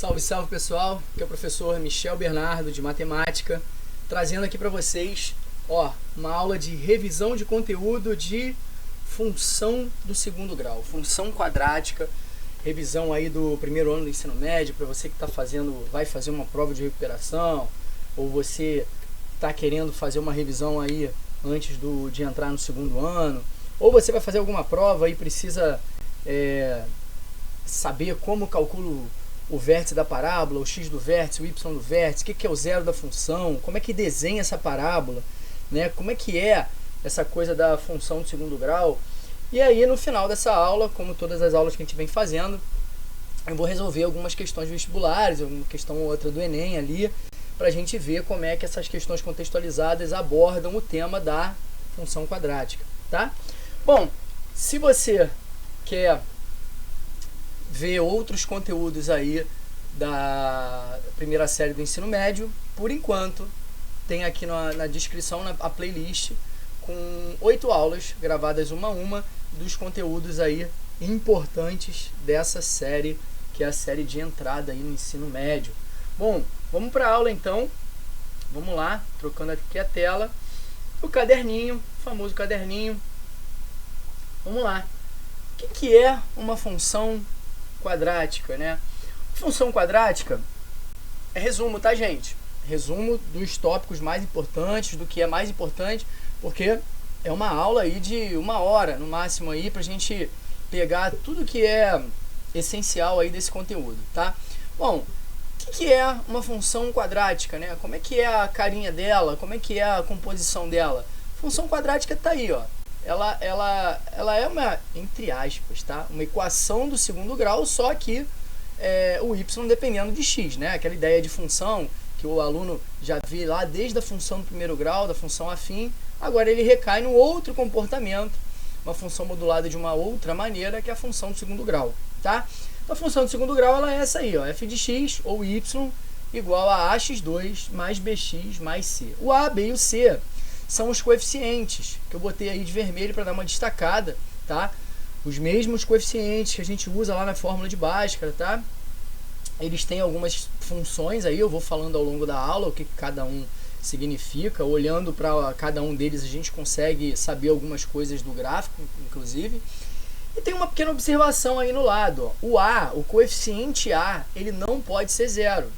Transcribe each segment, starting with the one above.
Salve, salve pessoal, aqui é o professor Michel Bernardo de Matemática, trazendo aqui para vocês uma aula de revisão de conteúdo de função do segundo grau, função quadrática, revisão aí do primeiro ano do ensino médio, para você que vai fazer uma prova de recuperação, ou você está querendo fazer uma revisão aí antes de entrar no segundo ano, ou você vai fazer alguma prova e precisa saber como calculo o vértice da parábola, o x do vértice, o y do vértice, o que é o zero da função, como é que desenha essa parábola, né? Como é que é essa coisa da função do segundo grau. E aí no final dessa aula, como todas as aulas que a gente vem fazendo, eu vou resolver algumas questões vestibulares, uma questão ou outra do Enem ali, para a gente ver como é que essas questões contextualizadas abordam o tema da função quadrática, tá? Bom, se você quer ver outros conteúdos aí da primeira série do ensino médio, por enquanto tem aqui na descrição a playlist com 8 aulas gravadas uma a uma dos conteúdos aí importantes dessa série, que é a série de entrada aí no ensino médio. Bom, vamos para a aula então. Vamos lá, trocando aqui a tela. O caderninho, o famoso caderninho. Vamos lá. O que é uma função quadrática, né? Função quadrática é resumo, tá, gente? Resumo dos tópicos mais importantes, do que é mais importante, porque é uma aula aí de 1 hora, no máximo, aí, pra gente pegar tudo que é essencial aí desse conteúdo, tá? Bom, o que é uma função quadrática, né? Como é que é a carinha dela? Como é que é a composição dela? Função quadrática tá aí, ó. Ela é uma, entre aspas, tá? Uma equação do segundo grau, só que o y dependendo de x, né? Aquela ideia de função que o aluno já viu lá desde a função do primeiro grau, da função afim, agora ele recai no outro comportamento, uma função modulada de uma outra maneira, que é a função do segundo grau, tá? Então, a função do segundo grau ela é essa aí, ó, f de x ou y igual a ax2 mais bx mais c. O a, b e o c são os coeficientes, que eu botei aí de vermelho para dar uma destacada, tá? Os mesmos coeficientes que a gente usa lá na fórmula de Bhaskara, tá? Eles têm algumas funções aí, eu vou falando ao longo da aula o que cada um significa. Olhando para cada um deles a gente consegue saber algumas coisas do gráfico, inclusive. E tem uma pequena observação aí no lado, ó. O a, o coeficiente a, ele não pode ser zero.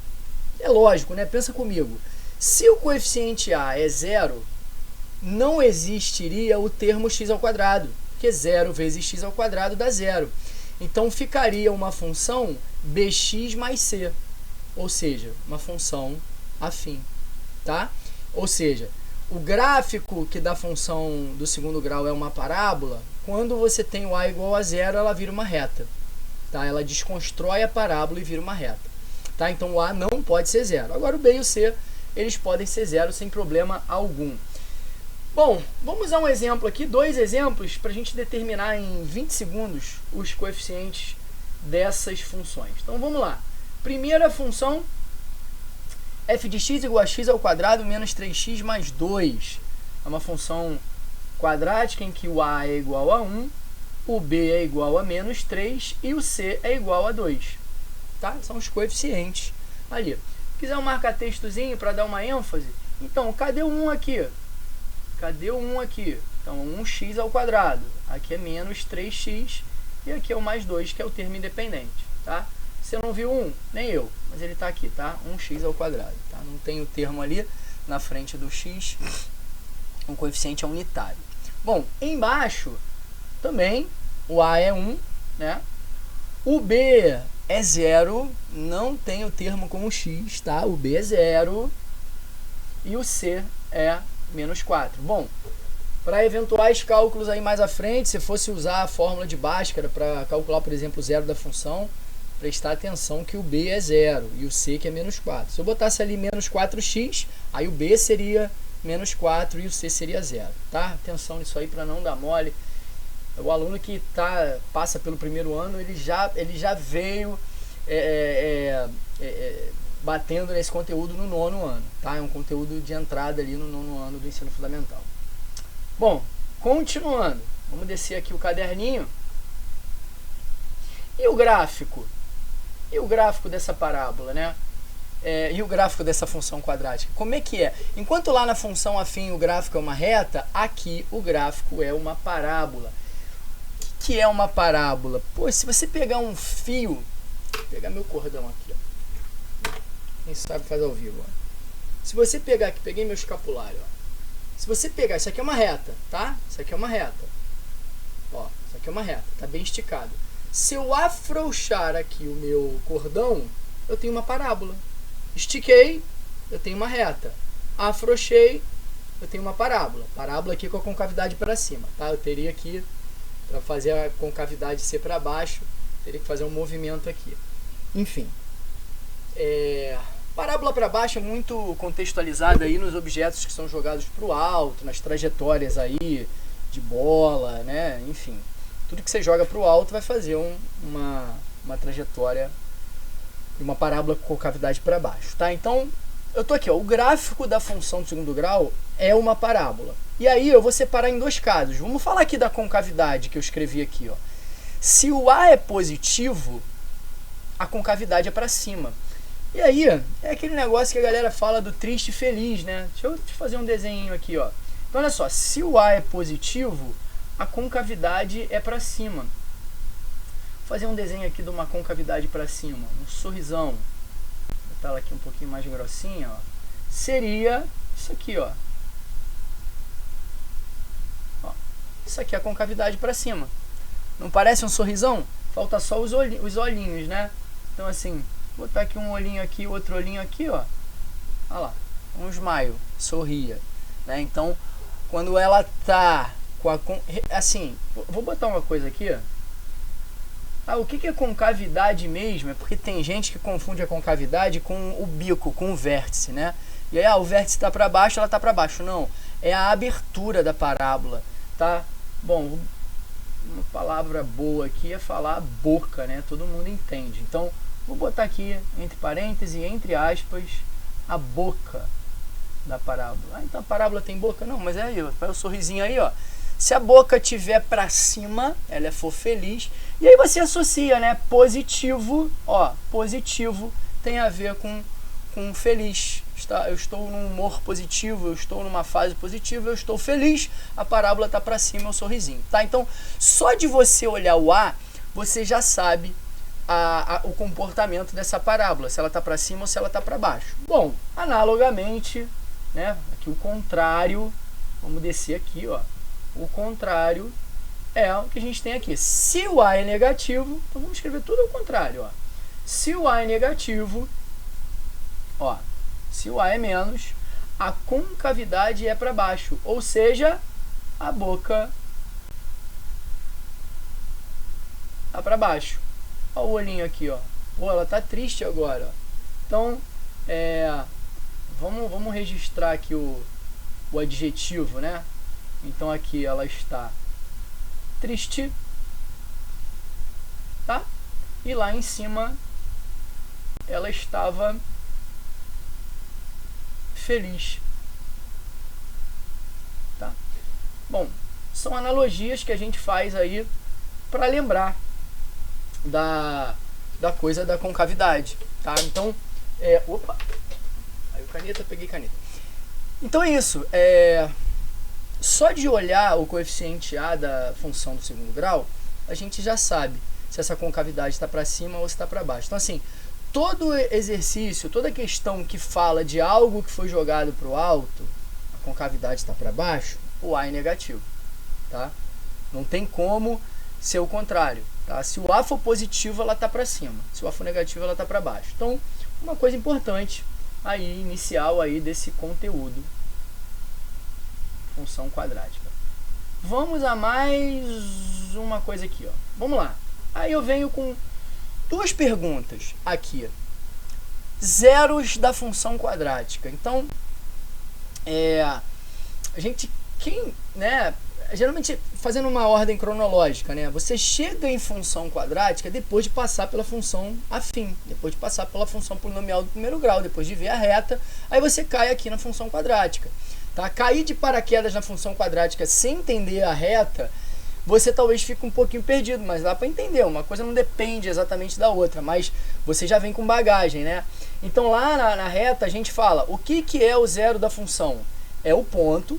É lógico, né? Pensa comigo. Se o coeficiente a é zero, não existiria o termo x ao quadrado, porque 0 vezes x ao quadrado dá zero. Então, ficaria uma função bx mais c, ou seja, uma função afim, tá? Ou seja, o gráfico que da função do segundo grau é uma parábola, quando você tem o a igual a zero, ela vira uma reta, tá? Ela desconstrói a parábola e vira uma reta, tá? Então, o a não pode ser zero. Agora, o b e o c, eles podem ser zero sem problema algum. Bom, vamos usar um exemplo aqui, 2 exemplos, para a gente determinar em 20 segundos os coeficientes dessas funções. Então, vamos lá. Primeira função, f de x igual a x ao quadrado menos 3x mais 2. É uma função quadrática em que o a é igual a 1, o b é igual a menos 3 e o c é igual a 2. Tá? São os coeficientes ali. Se quiser um marca-textozinho para dar uma ênfase, então, cadê o 1 aqui? Cadê o 1 aqui? Então, 1x ao quadrado. Aqui é menos 3x. E aqui é o mais 2, que é o termo independente. Tá? Você não viu 1? Nem eu. Mas ele está aqui, tá? 1x ao quadrado. Tá? Não tem o termo ali na frente do x. O coeficiente é unitário. Bom, embaixo também o a é 1, né? O b é 0. Não tem o termo com o x, tá? O b é 0. E o c é menos 4. Bom, para eventuais cálculos aí mais à frente, se fosse usar a fórmula de Bhaskara para calcular, por exemplo, o zero da função, prestar atenção que o b é 0 e o c que é menos 4. Se eu botasse ali menos 4x, aí o b seria menos 4 e o c seria 0. Tá? Atenção nisso aí para não dar mole. O aluno que passa pelo primeiro ano, ele já veio batendo nesse conteúdo no 9º ano, tá? É um conteúdo de entrada ali no 9º ano do ensino fundamental. Bom, continuando, vamos descer aqui o caderninho. E o gráfico? E o gráfico dessa parábola, né? E o gráfico dessa função quadrática? Como é que é? Enquanto lá na função afim o gráfico é uma reta, aqui o gráfico é uma parábola. O que é uma parábola? Pô, se você pegar um fio, vou pegar meu cordão aqui, ó. Quem sabe faz ao vivo, ó. Se você pegar aqui, peguei meu escapulário, ó. Se você pegar, isso aqui é uma reta, tá? Isso aqui é uma reta. Ó, isso aqui é uma reta, tá bem esticado. Se eu afrouxar aqui o meu cordão, eu tenho uma parábola. Estiquei, eu tenho uma reta. Afrouxei, eu tenho uma parábola. Parábola aqui com a concavidade para cima, tá? Eu teria aqui, para fazer a concavidade ser para baixo, teria que fazer um movimento aqui. Enfim, parábola para baixo é muito contextualizada aí nos objetos que são jogados para o alto, nas trajetórias aí de bola, né? Enfim, tudo que você joga para o alto vai fazer uma trajetória, uma parábola com concavidade para baixo, tá? Então, eu tô aqui, ó, o gráfico da função de segundo grau é uma parábola. E aí eu vou separar em dois casos. Vamos falar aqui da concavidade que eu escrevi aqui, ó. Se o A é positivo, a concavidade é para cima. E aí, é aquele negócio que a galera fala do triste e feliz, né? Deixa eu fazer um desenho aqui, ó. Então, olha só, se o A é positivo, a concavidade é para cima. Vou fazer um desenho aqui de uma concavidade para cima, um sorrisão. Vou botar ela aqui um pouquinho mais grossinha, ó. Seria isso aqui, ó. Isso aqui é a concavidade para cima. Não parece um sorrisão? Falta só os olhinhos, né? Então, assim, vou botar aqui um olhinho aqui, outro olhinho aqui, ó. Olha lá, um smile, sorria, né? Então, quando ela tá com a... Assim, vou botar uma coisa aqui, ó. O que é concavidade mesmo? É porque tem gente que confunde a concavidade com o bico, com o vértice, né? E aí, o vértice está para baixo, ela está para baixo. Não, é a abertura da parábola, tá? Bom, uma palavra boa aqui é falar boca, né? Todo mundo entende. Então, vou botar aqui, entre parênteses, entre aspas, a boca da parábola. Então a parábola tem boca? Não, mas é aí, ó, faz o sorrisinho aí, ó. Se a boca tiver para cima, ela for feliz. E aí você associa, né? Positivo, ó, positivo tem a ver com feliz. Eu estou num humor positivo, eu estou numa fase positiva, eu estou feliz. A parábola está para cima, é um sorrisinho, tá? Então, só de você olhar o A, você já sabe o comportamento dessa parábola, se ela está para cima ou se ela está para baixo. Bom, analogamente, né? Aqui o contrário, vamos descer aqui, ó. O contrário é o que a gente tem aqui. Se o A é negativo, então vamos escrever tudo ao contrário, ó. Se o A é negativo, ó, se o A é menos, a concavidade é para baixo, ou seja, a boca tá para baixo. Olha o olhinho aqui, ó. Pô, ela tá triste agora. Então, vamos registrar aqui o adjetivo, né? Então aqui ela está triste, tá? E lá em cima ela estava feliz, tá? Bom, são analogias que a gente faz aí para lembrar da coisa da concavidade, tá? Então, opa, aí caneta, peguei caneta. Então é isso, só de olhar o coeficiente A da função do segundo grau, a gente já sabe se essa concavidade está para cima ou se está para baixo. Então, assim, todo exercício, toda questão que fala de algo que foi jogado para o alto, a concavidade está para baixo, o A é negativo, tá? Não tem como ser o contrário, tá? Se o A for positivo, ela está para cima. Se o A for negativo, ela está para baixo. Então, uma coisa importante aí, inicial aí desse conteúdo, função quadrática. Vamos a mais uma coisa aqui, ó. Vamos lá. Aí eu venho com duas perguntas aqui. Zeros da função quadrática. Então, geralmente fazendo uma ordem cronológica, né? Você chega em função quadrática depois de passar pela função afim, depois de passar pela função polinomial do primeiro grau, depois de ver a reta, aí você cai aqui na função quadrática. Tá? Cair de paraquedas na função quadrática sem entender a reta você talvez fique um pouquinho perdido, mas dá para entender, uma coisa não depende exatamente da outra, mas você já vem com bagagem, né? Então lá na reta a gente fala, o que é o zero da função? É o ponto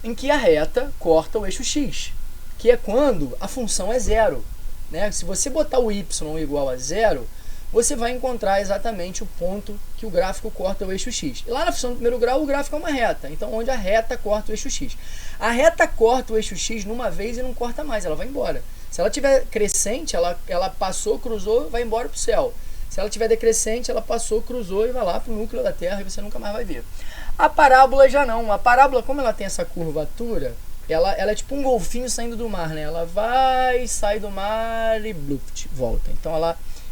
em que a reta corta o eixo x, que é quando a função é zero, né? Se você botar o y igual a zero, você vai encontrar exatamente o ponto que o gráfico corta o eixo x. E lá na função do primeiro grau, o gráfico é uma reta, então onde a reta corta o eixo x. A reta corta o eixo x numa vez e não corta mais, ela vai embora. Se ela tiver crescente, ela passou, cruzou, vai embora para o céu. Se ela tiver decrescente, ela passou, cruzou e vai lá para o núcleo da Terra e você nunca mais vai ver. A parábola já não. A parábola, como ela tem essa curvatura, ela é tipo um golfinho saindo do mar, né? Ela vai, sai do mar e bluft, volta. Então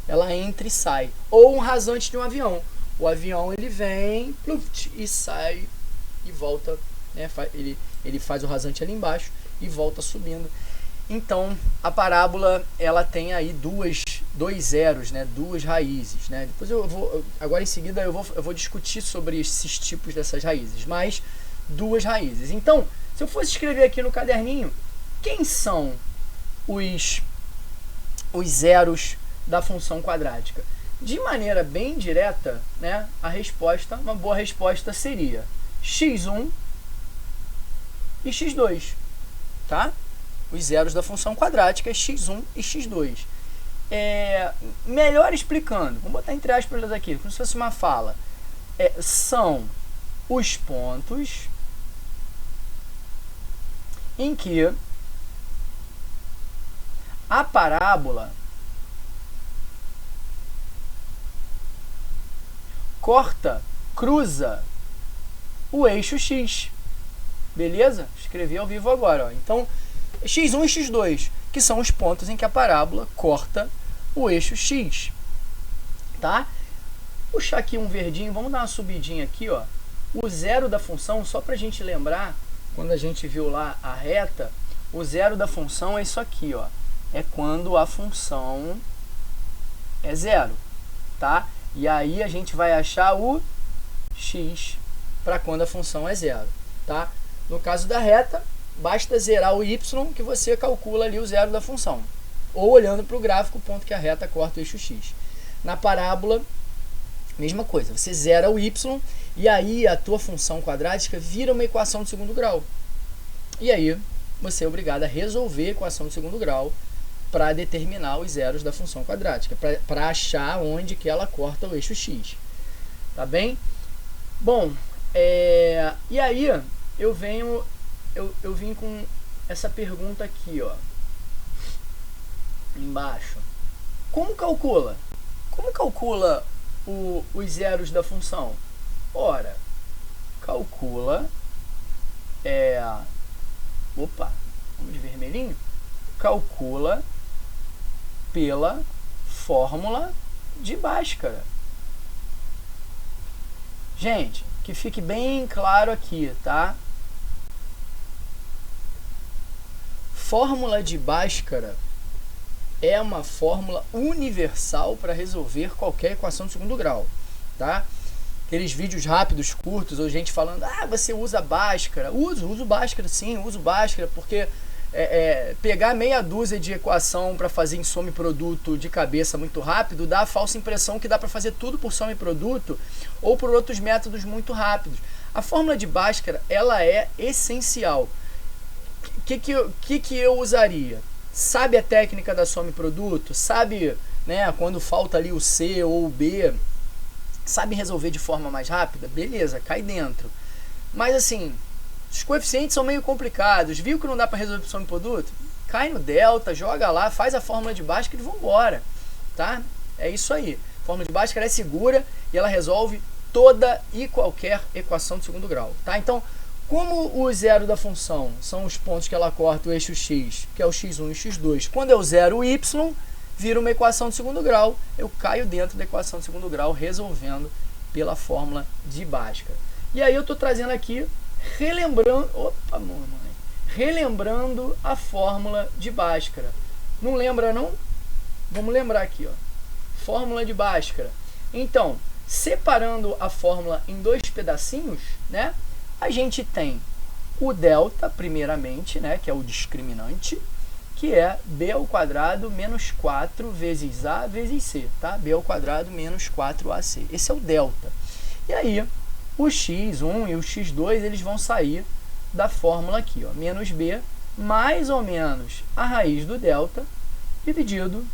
ela entra e sai. Ou um rasante de um avião. O avião ele vem, bluft, e sai e volta, né? Ele faz o rasante ali embaixo e volta subindo. Então a parábola ela tem aí dois zeros, né? Duas raízes, né? Depois agora em seguida eu vou discutir sobre esses tipos dessas raízes, mas duas raízes. Então, se eu fosse escrever aqui no caderninho, quem são os zeros da função quadrática? De maneira bem direta, né? Uma boa resposta seria x1 e x2, tá? Os zeros da função quadrática é x1 e x2. Melhor explicando, vamos botar entre aspas aqui, como se fosse uma fala. São os pontos em que a parábola cruza o eixo x. Beleza? Escrevi ao vivo agora, ó. Então, x1 e x2, que são os pontos em que a parábola corta o eixo x. Tá? Vou puxar aqui um verdinho, vamos dar uma subidinha aqui, ó. O zero da função, só para a gente lembrar, quando a gente viu lá a reta, o zero da função é isso aqui, ó. É quando a função é zero, tá? E aí a gente vai achar o x para quando a função é zero, tá? No caso da reta, basta zerar o y que você calcula ali o zero da função. Ou olhando para o gráfico, o ponto que a reta corta o eixo x. Na parábola, mesma coisa. Você zera o y e aí a tua função quadrática vira uma equação de segundo grau. E aí você é obrigado a resolver a equação de segundo grau para determinar os zeros da função quadrática, para achar onde que ela corta o eixo x. Tá bem? Bom, e aí eu vim com essa pergunta aqui, ó, embaixo. Como calcula? Como calcula os zeros da função? Ora, calcula, vamos de vermelhinho, calcula pela fórmula de Bhaskara. Gente, que fique bem claro aqui, tá? Fórmula de Bhaskara é uma fórmula universal para resolver qualquer equação de segundo grau, tá? Aqueles vídeos rápidos, curtos, ou gente falando, você usa Bhaskara. Uso Bhaskara sim, uso Bhaskara, porque pegar meia dúzia de equação para fazer em soma e produto de cabeça muito rápido dá a falsa impressão que dá para fazer tudo por soma e produto ou por outros métodos muito rápidos. A fórmula de Bhaskara, ela é essencial. Que eu usaria? Sabe a técnica da soma e produto? Sabe, né, quando falta ali o C ou o B? Sabe resolver de forma mais rápida? Beleza, cai dentro. Mas assim, os coeficientes são meio complicados. Viu que não dá para resolver por soma e produto? Cai no delta, joga lá, faz a fórmula de Bhaskara e vambora. Tá? É isso aí. A fórmula de Bhaskara é segura e ela resolve toda e qualquer equação de segundo grau. Tá? Então, como o zero da função são os pontos que ela corta o eixo x, que é o x1 e o x2, quando eu zero o y, vira uma equação de segundo grau, eu caio dentro da equação de segundo grau resolvendo pela fórmula de Bhaskara. E aí eu estou trazendo aqui, relembrando a fórmula de Bhaskara. Não lembra não? Vamos lembrar aqui, ó. Fórmula de Bhaskara. Então, separando a fórmula em dois pedacinhos, né? A gente tem o delta, primeiramente, né, que é o discriminante, que é b ao quadrado menos 4 vezes a vezes c, tá? b ao quadrado menos 4ac. Esse é o delta. E aí, o x1 e o x2, eles vão sair da fórmula aqui, ó, menos b mais ou menos a raiz do delta dividido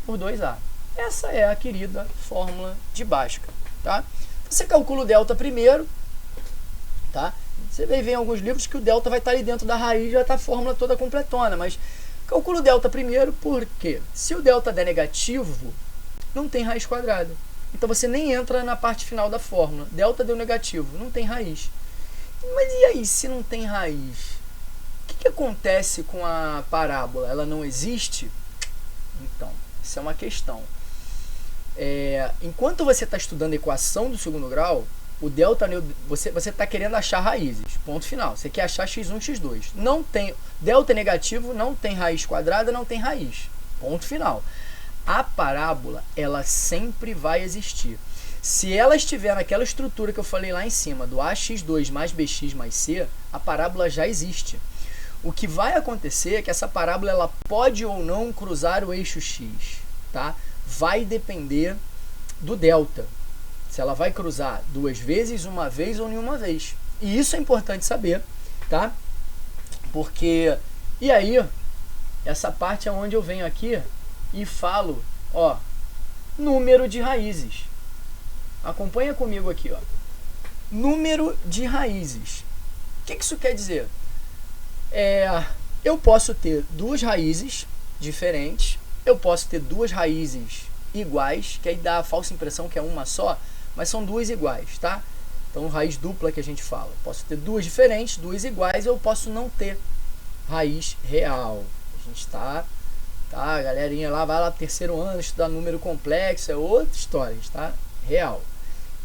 por 2a. Essa é a querida fórmula de Bhaskara, tá? Você calcula o delta primeiro, tá? Você vai ver em alguns livros que o delta vai estar ali dentro da raiz, já está a fórmula toda completona, mas calcula o delta primeiro, porque se o delta der negativo, não tem raiz quadrada. Então você nem entra na parte final da fórmula. Delta deu negativo, não tem raiz. Mas e aí, se não tem raiz? O que acontece com a parábola? Ela não existe? Então, isso é uma questão. Enquanto você está estudando a equação do segundo grau, o delta, você está querendo achar raízes, ponto final. Você quer achar x1, x2. Não tem, delta negativo, não tem raiz quadrada, não tem raiz, ponto final. A parábola, ela sempre vai existir. Se ela estiver naquela estrutura que eu falei lá em cima, do ax2 mais bx mais c, a parábola já existe. O que vai acontecer é que essa parábola ela pode ou não cruzar o eixo x, tá? Vai depender do delta. Se ela vai cruzar duas vezes, uma vez ou nenhuma vez. E isso é importante saber, tá? Porque, e aí, essa parte é onde eu venho aqui e falo, ó, número de raízes. Acompanha comigo aqui, ó. Número de raízes. O que isso quer dizer? Eu posso ter duas raízes diferentes, eu posso ter duas raízes iguais, que aí dá a falsa impressão que é uma só, mas são duas iguais, tá? Então, raiz dupla que a gente fala. Posso ter duas diferentes, duas iguais, eu posso não ter raiz real. A gente tá, a galerinha lá, vai lá no terceiro ano, estudar número complexo, é outra história, tá? Real.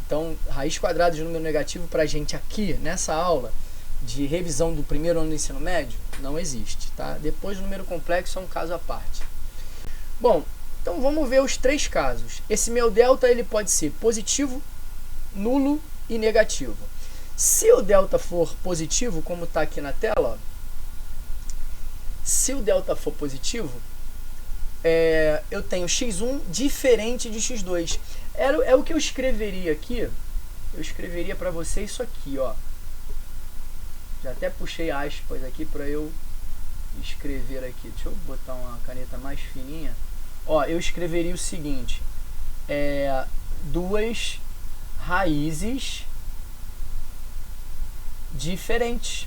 Então, raiz quadrada de número negativo pra gente aqui, nessa aula de revisão do primeiro ano do ensino médio, não existe, tá? Depois do número complexo é um caso à parte. Bom, então vamos ver os três casos. Esse meu delta ele pode ser positivo, nulo e negativo. Se o delta for positivo, como está aqui na tela, ó, se o delta for positivo, eu tenho x1 diferente de x2. É o que eu escreveria aqui. Eu escreveria para você isso aqui, ó. Já até puxei aspas aqui para eu escrever aqui. Deixa eu botar uma caneta mais fininha. Ó, eu escreveria o seguinte: duas raízes diferentes.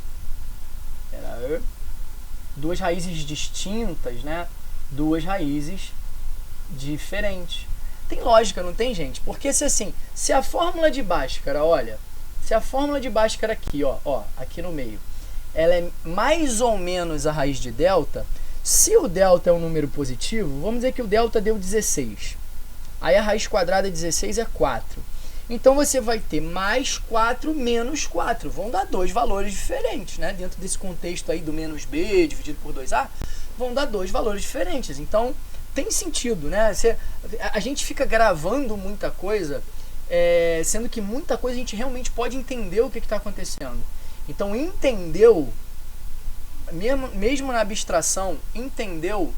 Duas raízes distintas, né? Duas raízes diferentes. Tem lógica, não tem, gente? Porque se a fórmula de Bhaskara, olha, se a fórmula de Bhaskara aqui, ó, aqui no meio, ela é mais ou menos a raiz de delta, se o delta é um número positivo, vamos dizer que o delta deu 16. Aí a raiz quadrada de 16 é 4. Então você vai ter mais 4 menos 4. Vão dar dois valores diferentes, né? Dentro desse contexto aí do menos b dividido por 2a, vão dar dois valores diferentes. Então tem sentido, né? A gente fica gravando muita coisa, sendo que muita coisa a gente realmente pode entender o que está acontecendo. Então entendeu, mesmo na abstração, entendeu,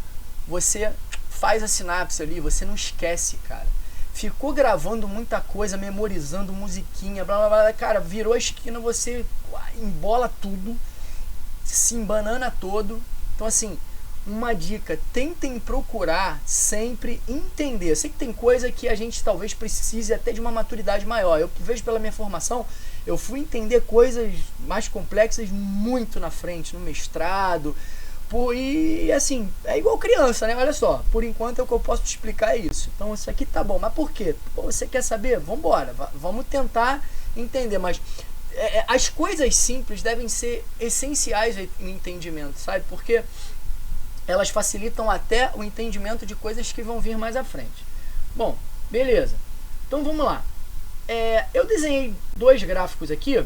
você faz a sinapse ali, você não esquece, cara. Ficou gravando muita coisa, memorizando musiquinha, blá blá blá, cara, virou a esquina, você embola tudo, se embanana todo. Então assim, uma dica, tentem procurar sempre entender. Eu sei que tem coisa que a gente talvez precise até de uma maturidade maior. Eu vejo pela minha formação, eu fui entender coisas mais complexas muito na frente, no mestrado. E assim, é igual criança, né? Olha só, por enquanto o que eu posso te explicar é isso. Então isso aqui tá bom, mas por quê? Pô, você quer saber? Vambora, vamos tentar entender. Mas as coisas simples devem ser essenciais no entendimento, sabe? Porque elas facilitam até o entendimento de coisas que vão vir mais à frente. Bom, beleza. Então vamos lá. Eu desenhei dois gráficos aqui,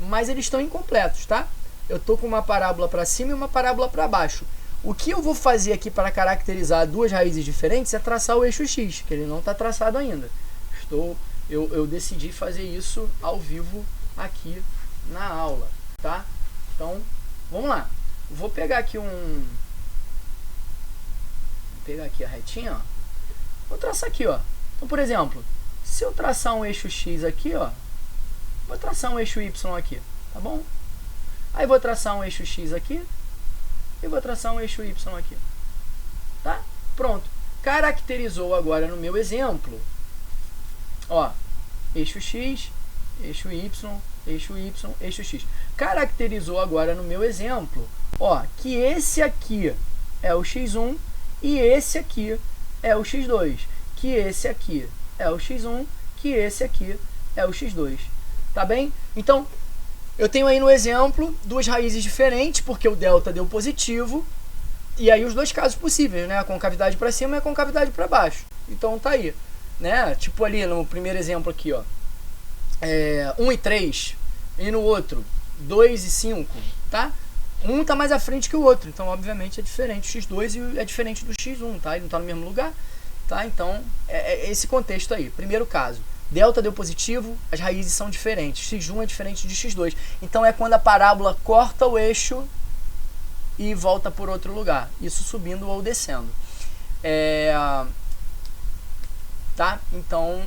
mas eles estão incompletos, tá? Eu tô com uma parábola para cima e uma parábola para baixo. O que eu vou fazer aqui para caracterizar duas raízes diferentes é traçar o eixo X, que ele não está traçado ainda. Eu decidi fazer isso ao vivo aqui na aula, tá? Então, vamos lá. Vou pegar aqui pegar aqui a retinha, ó. Vou traçar aqui, ó. Então, por exemplo, se eu traçar um eixo X aqui, ó, vou traçar um eixo Y aqui, tá bom? Aí vou traçar um eixo X aqui e vou traçar um eixo Y aqui, tá? Pronto. Caracterizou agora no meu exemplo, ó, eixo X, eixo Y, eixo Y, eixo X. Caracterizou agora no meu exemplo, ó, que esse aqui é o X1 e esse aqui é o X2, que esse aqui é o X1, que esse aqui é o X2, tá bem? Então, eu tenho aí no exemplo duas raízes diferentes, porque o delta deu positivo, e aí os dois casos possíveis, né? A concavidade para cima e a concavidade para baixo. Então tá aí, né? Tipo ali no primeiro exemplo aqui, ó, 1 e 3, e no outro 2 e 5, tá? Um tá mais à frente que o outro, então obviamente é diferente. O X2 é diferente do X1, tá? Ele não tá no mesmo lugar, tá? Então é esse contexto aí. Primeiro caso, delta deu positivo, as raízes são diferentes. X1 é diferente de X2. Então é quando a parábola corta o eixo e volta por outro lugar. Isso subindo ou descendo. Tá? Então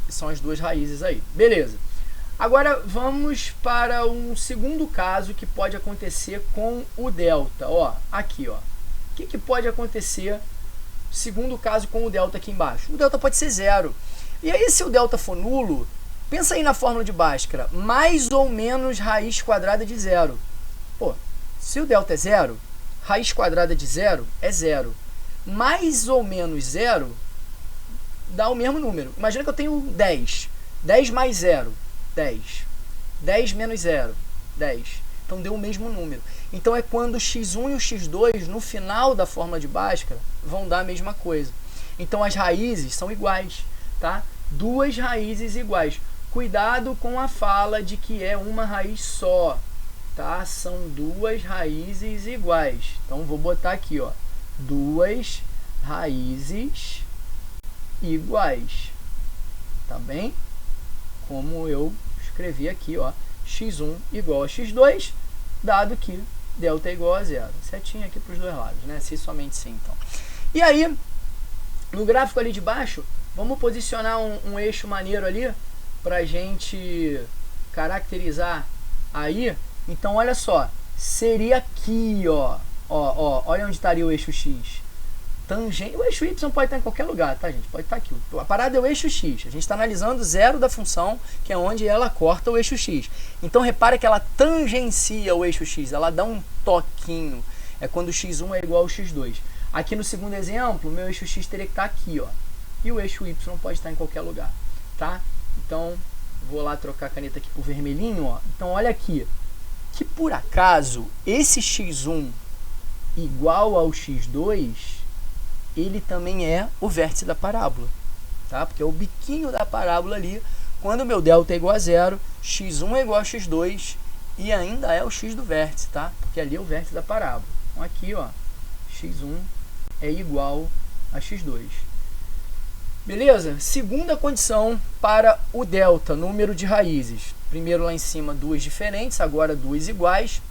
são as duas raízes aí. Beleza. Agora vamos para um segundo caso que pode acontecer com o delta. Ó, aqui, ó. O que pode acontecer? Segundo caso com o delta aqui embaixo. O delta pode ser zero. E aí, se o delta for nulo, pensa aí na fórmula de Bhaskara. Mais ou menos raiz quadrada de zero. Pô, se o delta é zero, raiz quadrada de zero é zero. Mais ou menos zero dá o mesmo número. Imagina que eu tenho 10. 10 mais zero, 10. 10 menos 0, 10. Então deu o mesmo número. Então é quando o x1 e o x2, no final da fórmula de Bhaskara, vão dar a mesma coisa. Então as raízes são iguais, tá? Duas raízes iguais. Cuidado com a fala de que é uma raiz só, tá? São duas raízes iguais. Então vou botar aqui, ó, duas raízes iguais, tá bem? Como eu escrevi aqui, ó, x1 igual a x2, dado que delta é igual a zero. Setinha aqui para os dois lados, né? Se somente sim, então. E aí, no gráfico ali de baixo, vamos posicionar um eixo maneiro ali para a gente caracterizar aí. Então, olha só, seria aqui, ó, olha onde estaria o eixo x. Tangente, o eixo y pode estar em qualquer lugar, tá, gente? Pode estar aqui. A parada é o eixo x. A gente está analisando o zero da função, que é onde ela corta o eixo x. Então, repara que ela tangencia o eixo x, ela dá um toquinho. É quando o x1 é igual ao x2. Aqui no segundo exemplo, o meu eixo x teria que estar aqui, ó. E o eixo y pode estar em qualquer lugar, tá? Então, vou lá trocar a caneta aqui por vermelhinho, ó. Então, olha aqui. Que por acaso, esse x1 igual ao x2... ele também é o vértice da parábola, tá? Porque é o biquinho da parábola ali, quando o meu delta é igual a zero, x1 é igual a x2 e ainda é o x do vértice, tá? Porque ali é o vértice da parábola. Então aqui, ó, x1 é igual a x2. Beleza? Segunda condição para o delta, número de raízes. Primeiro lá em cima duas diferentes, agora duas iguais.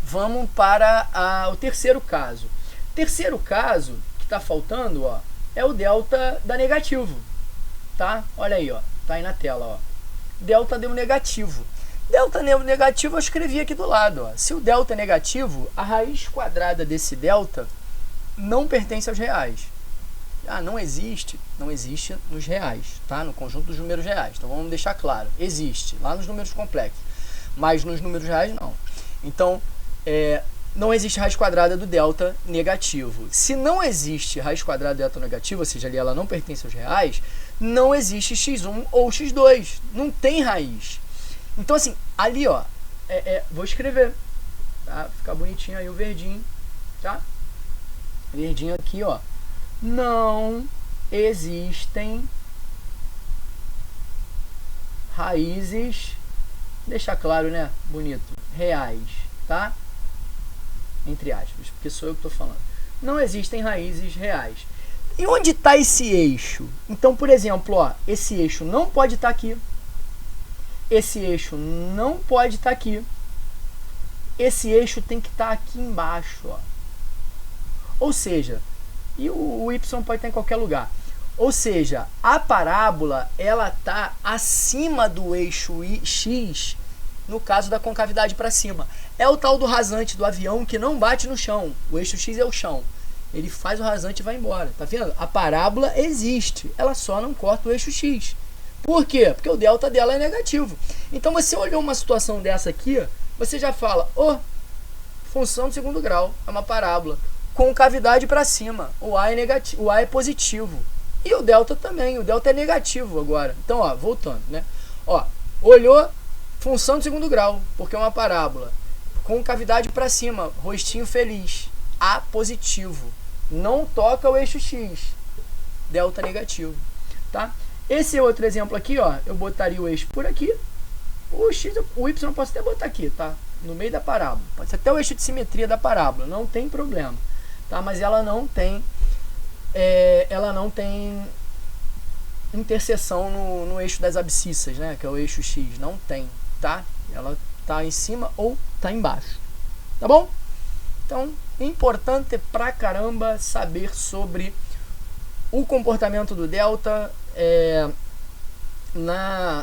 Vamos para o terceiro caso. Terceiro caso que está faltando, ó, é o delta da negativo, tá? Olha aí, ó, tá aí na tela, ó. Delta deu negativo. Delta negativo eu escrevi aqui do lado, ó. Se o delta é negativo, a raiz quadrada desse delta não pertence aos reais. Ah, não existe nos reais, tá? No conjunto dos números reais. Então vamos deixar claro, existe lá nos números complexos, mas nos números reais não. Então, não existe raiz quadrada do delta negativo. Se não existe raiz quadrada do delta negativo, ou seja, ali ela não pertence aos reais, não existe x1 ou x2. Não tem raiz. Então, assim, ali, ó, vou escrever, tá? Ficar bonitinho aí o verdinho, tá? Verdinho aqui, ó. Não existem raízes, deixar claro, né? Bonito, reais, tá? Entre aspas, porque sou eu que estou falando. Não existem raízes reais. E onde está esse eixo? Então, por exemplo, ó, esse eixo não pode estar aqui. Esse eixo não pode estar aqui. Esse eixo tem que estar aqui embaixo, ó. Ou seja, e o y pode estar em qualquer lugar. Ou seja, a parábola ela está acima do eixo x no caso da concavidade para cima. É o tal do rasante do avião que não bate no chão. O eixo x é o chão. Ele faz o rasante e vai embora. Tá vendo? A parábola existe. Ela só não corta o eixo x. Por quê? Porque o delta dela é negativo. Então você olhou uma situação dessa aqui, você já fala, função de segundo grau, é uma parábola. Concavidade para cima. O A é negativo, o A é positivo. E o delta também. O delta é negativo agora. Então, voltando, né? Olhou função de segundo grau, porque é uma parábola. Concavidade para cima, rostinho feliz. A positivo. Não toca o eixo x. Delta negativo, tá? Esse outro exemplo aqui, eu botaria o eixo por aqui. O x, o y eu posso até botar aqui, tá? No meio da parábola. Pode ser até o eixo de simetria da parábola, não tem problema, tá? Mas ela não tem interseção no eixo das abscissas, né? Que é o eixo x, não tem, tá? Ela tá em cima ou tá embaixo, tá bom? Então, importante pra caramba saber sobre o comportamento do delta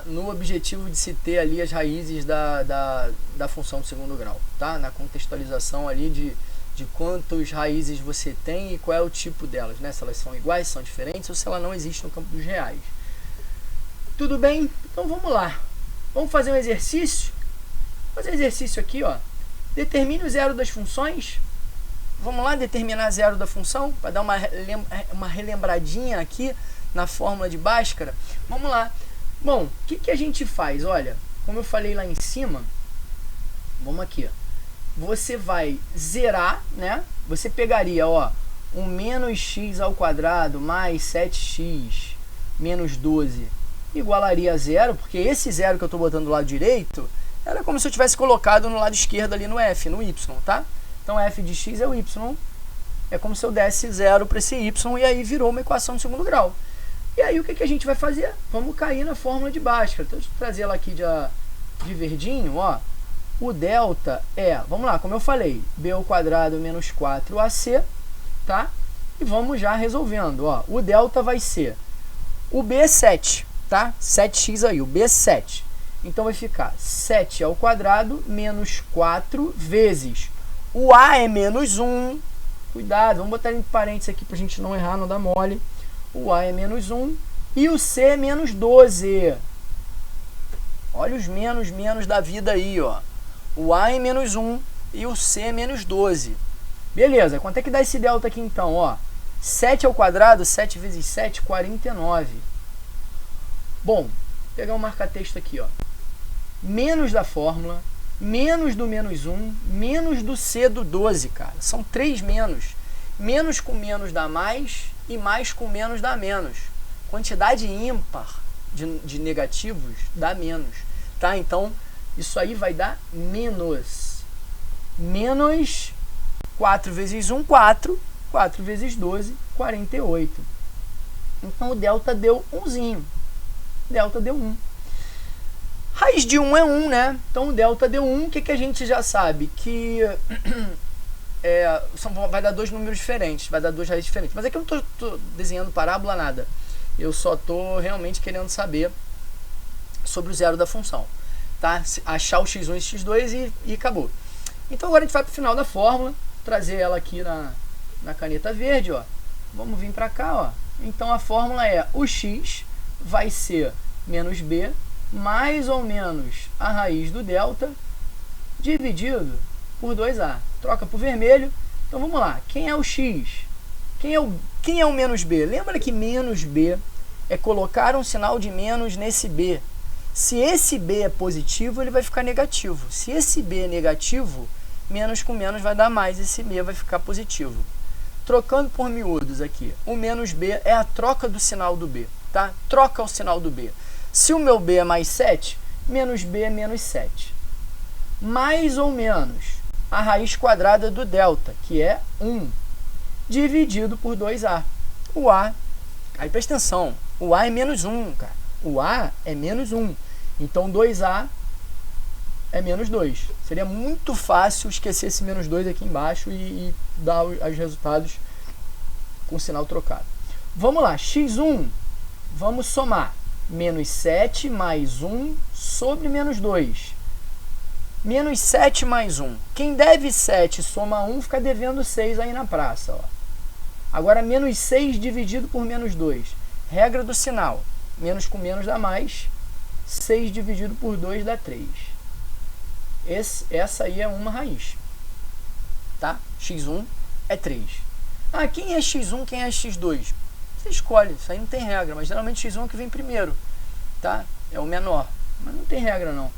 no objetivo de se ter ali as raízes da função de segundo grau, tá? Na contextualização ali de quantas raízes você tem e qual é o tipo delas, né? Se elas são iguais, são diferentes ou se ela não existe no campo dos reais. Tudo bem? Então vamos lá. Vamos fazer um exercício? Vou fazer um exercício aqui, Determine o zero das funções. Vamos lá determinar zero da função para dar uma relembradinha aqui na fórmula de Bhaskara. Vamos lá. Bom, o que a gente faz? Olha, como eu falei lá em cima, vamos aqui. Você vai zerar, né? Você pegaria, um menos x ao quadrado mais 7x menos 12 igualaria a zero, porque esse zero que eu estou botando do lado direito era como se eu tivesse colocado no lado esquerdo ali no f, no y, tá? Então f de x é o y, é como se eu desse zero para esse y e aí virou uma equação de segundo grau. E aí o que a gente vai fazer? Vamos cair na fórmula de Bhaskara. Então, deixa eu trazer ela aqui de verdinho, O delta vamos lá, como eu falei, b ao quadrado menos 4ac, tá? E vamos já resolvendo, O delta vai ser, o b é 7, tá? 7x aí, o b é 7. Então vai ficar 7 ao quadrado menos 4 vezes. O a é menos 1. Cuidado, vamos botar em parênteses aqui pra gente não errar, não dar mole. O a é menos 1 e o c é menos 12. Olha os menos da vida aí, O a é menos 1 e o c é menos 12. Beleza, quanto é que dá esse delta aqui então? 7 ao quadrado, 7 vezes 7, 49. Bom, vou pegar um marca-texto aqui, Menos da fórmula, menos do menos 1, menos do c do 12, cara. São 3 menos. Menos com menos dá mais e mais com menos dá menos. Quantidade ímpar de negativos dá menos, tá? Então, isso aí vai dar menos. Menos 4 vezes 1, 4. 4 vezes 12, 48. Então, o delta deu 1zinho. Delta deu 1. Raiz de 1 é 1, né? Então, o delta deu 1. O que a gente já sabe? Que vai dar dois números diferentes. Vai dar duas raízes diferentes. Mas aqui eu não estou desenhando parábola, nada. Eu só estou realmente querendo saber sobre o zero da função. Tá? Achar o x1 e x2 e acabou. Então, agora a gente vai para o final da fórmula. Trazer ela aqui na caneta verde, Vamos vir para cá, Então, a fórmula é o x vai ser menos b mais ou menos a raiz do delta dividido por 2a. Troca por vermelho. Então, vamos lá. Quem é o x? Quem é o menos b? Lembra que menos b é colocar um sinal de menos nesse b. Se esse b é positivo, ele vai ficar negativo. Se esse b é negativo, menos com menos vai dar mais. Esse b vai ficar positivo. Trocando por miúdos aqui. O menos b é a troca do sinal do b. Tá? Troca o sinal do b. Se o meu b é mais 7, menos b é menos 7. Mais ou menos a raiz quadrada do delta, que é 1, dividido por 2a. O a, aí presta atenção, o a é menos 1, cara. O a é menos 1. Então, 2a é menos 2. Seria muito fácil esquecer esse menos 2 aqui embaixo e dar os resultados com o sinal trocado. Vamos lá, x1, vamos somar. Menos 7 mais 1 sobre menos 2. Menos 7 mais 1. Quem deve 7 soma 1 fica devendo 6 aí na praça. Ó. Agora, menos 6 dividido por menos 2. Regra do sinal. Menos com menos dá mais. 6 dividido por 2 dá 3. Essa aí é uma raiz. Tá? x1 é 3. Ah, quem é x1, quem é x2? Você escolhe, isso aí não tem regra, mas geralmente x1 é o que vem primeiro, tá? É o menor, mas não tem regra não.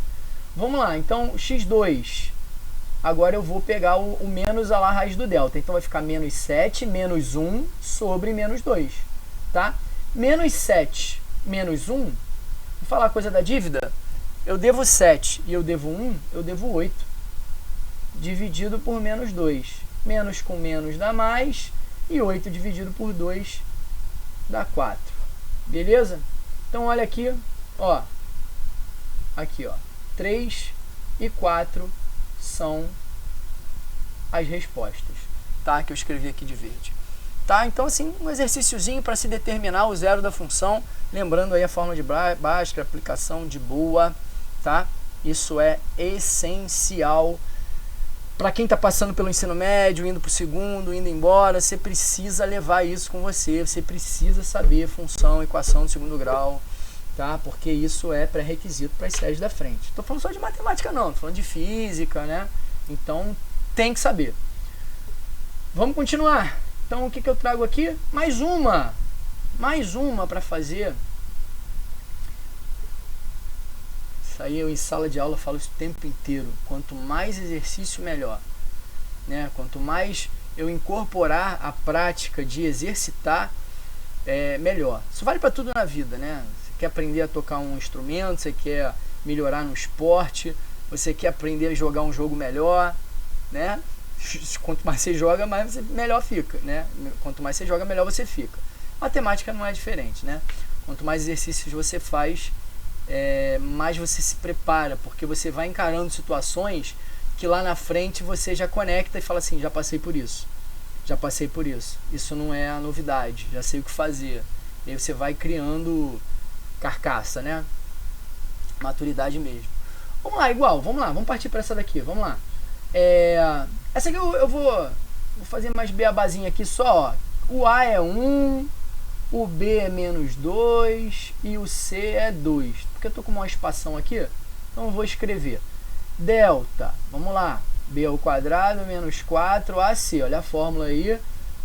Vamos lá, então x2, agora eu vou pegar o menos a raiz do delta, então vai ficar menos 7 menos 1 sobre menos 2, tá? Menos 7 menos 1, vou falar a coisa da dívida, eu devo 7 e eu devo 1, eu devo 8, dividido por menos 2, menos com menos dá mais, e 8 dividido por 2 dá 4, beleza? Então olha aqui, ó, aqui ó, 3 e 4 são as respostas, tá? Que eu escrevi aqui de verde, tá? Então assim, um exercíciozinho para se determinar o zero da função, lembrando aí a fórmula de Bhaskara, aplicação de boa, tá? Isso é essencial. Para quem está passando pelo ensino médio, indo para o segundo, indo embora, você precisa levar isso com você. Você precisa saber função, equação do segundo grau, tá? Porque isso é pré-requisito para as séries da frente. Estou falando só de matemática não, estou falando de física, né? Então, tem que saber. Vamos continuar. Então, o que eu trago aqui? Mais uma para fazer. Isso aí eu em sala de aula falo isso o tempo inteiro. Quanto mais exercício, melhor. Né? Quanto mais eu incorporar a prática de exercitar, melhor. Isso vale para tudo na vida, né? Você quer aprender a tocar um instrumento, você quer melhorar no esporte, você quer aprender a jogar um jogo melhor, né? Quanto mais você joga, mais você melhor fica, né? Quanto mais você joga, melhor você fica. Matemática não é diferente, né? Quanto mais exercícios você faz, mais você se prepara, porque você vai encarando situações que lá na frente você já conecta e fala assim, já passei por isso, isso não é a novidade, já sei o que fazer. E aí você vai criando carcaça, né? Maturidade mesmo. Vamos lá, vamos partir para essa daqui, vamos lá. Essa aqui eu vou fazer mais beabazinha aqui só, ó. O A é 1, o B é menos 2 e o C é 2. Porque eu estou com uma espação aqui, então eu vou escrever delta, vamos lá, B ao quadrado menos 4AC, olha a fórmula aí,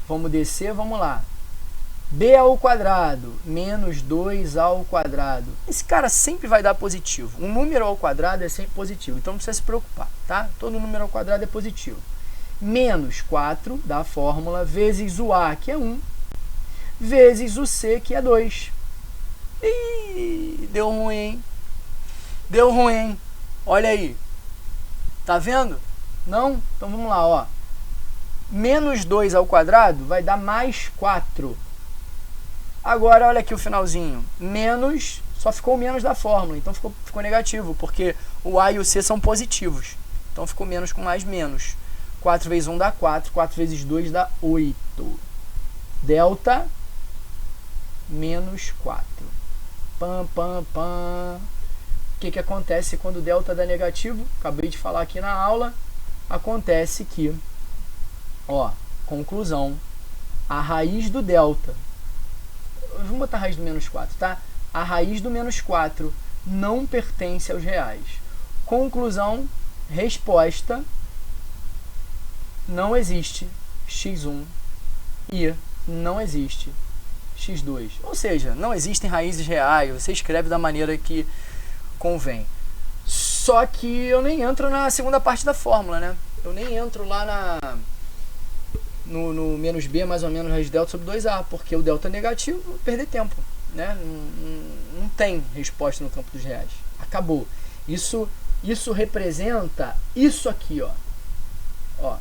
vamos descer, vamos lá. B ao quadrado menos 2 ao quadrado. Esse cara sempre vai dar positivo. Um número ao quadrado é sempre positivo, então não precisa se preocupar, tá? Todo número ao quadrado é positivo. Menos 4 da fórmula vezes o A, que é 1, vezes o C, que é 2. Ih, deu ruim, hein? Deu ruim, hein? Olha aí. Tá vendo? Não? Então vamos lá, ó. Menos 2 ao quadrado vai dar mais 4. Agora, olha aqui o finalzinho. Menos, só ficou o menos da fórmula. Então ficou negativo, porque o A e o C são positivos. Então ficou menos com mais menos. 4 vezes 1 dá 4. 4 vezes 2 dá 8. Delta menos 4. Pam, pam, pam. O que acontece quando o delta dá negativo? Acabei de falar aqui na aula. Acontece que, ó, conclusão, a raiz do delta, vamos botar a raiz do menos 4, tá? A raiz do menos 4 não pertence aos reais. Conclusão, resposta, não existe x1 e não existe x2. Ou seja, não existem raízes reais, você escreve da maneira que convém. Só que eu nem entro na segunda parte da fórmula, né? Eu nem entro lá no menos b mais ou menos raiz de delta sobre 2a, porque o delta é negativo, vou perder tempo, né? Não tem resposta no campo dos reais. Acabou. Isso representa isso aqui, ó. Ó,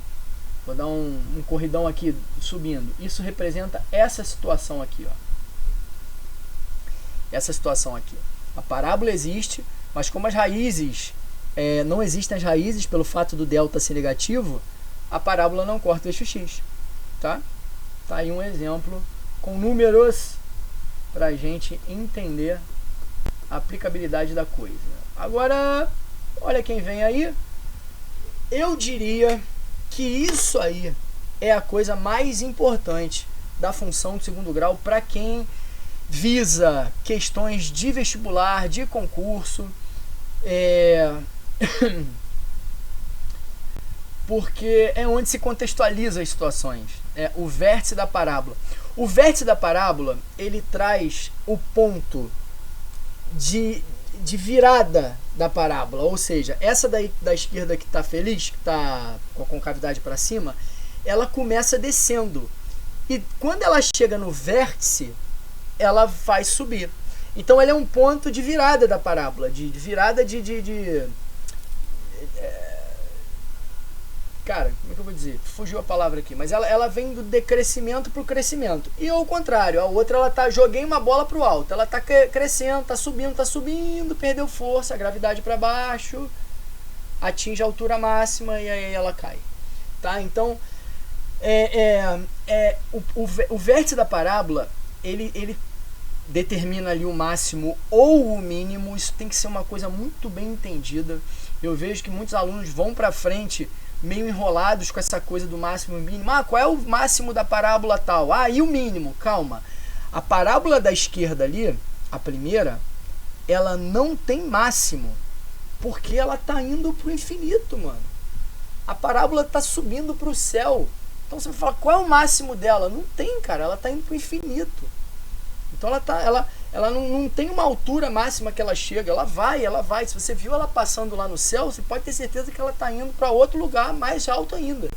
vou dar um corridão aqui subindo. Isso representa essa situação aqui, ó. Essa situação aqui. A parábola existe, mas como as raízes, não existem as raízes pelo fato do delta ser negativo, a parábola não corta o eixo x, tá? Tá aí um exemplo com números para a gente entender a aplicabilidade da coisa. Agora, olha quem vem aí. Eu diria que isso aí é a coisa mais importante da função de segundo grau para quem visa questões de vestibular, de concurso, porque é onde se contextualiza as situações. O vértice da parábola. O vértice da parábola, ele traz o ponto de virada da parábola, ou seja, essa daí da esquerda que está feliz, que está com a concavidade para cima, ela começa descendo. E quando ela chega no vértice, ela vai subir. Então ela é um ponto de virada da parábola, de virada cara, como é que eu vou dizer? Fugiu a palavra aqui, mas ela vem do decrescimento para o crescimento. E ao contrário, a outra, joguei uma bola para o alto, ela está crescendo, está subindo, perdeu força, a gravidade para baixo, atinge a altura máxima e aí ela cai. Tá? Então, o vértice da parábola, ele determina ali o máximo ou o mínimo. Isso tem que ser uma coisa muito bem entendida. Eu vejo que muitos alunos vão para frente meio enrolados com essa coisa do máximo e mínimo. Qual é o máximo da parábola tal? E o mínimo? Calma. A parábola da esquerda ali, a primeira, ela não tem máximo, porque ela tá indo pro infinito, mano. A parábola tá subindo pro céu. Então você vai falar, qual é o máximo dela? Não tem, cara. Ela tá indo pro infinito. Então ela não tem uma altura máxima que ela chega, ela vai. Se você viu ela passando lá no céu, você pode ter certeza que ela está indo para outro lugar mais alto ainda.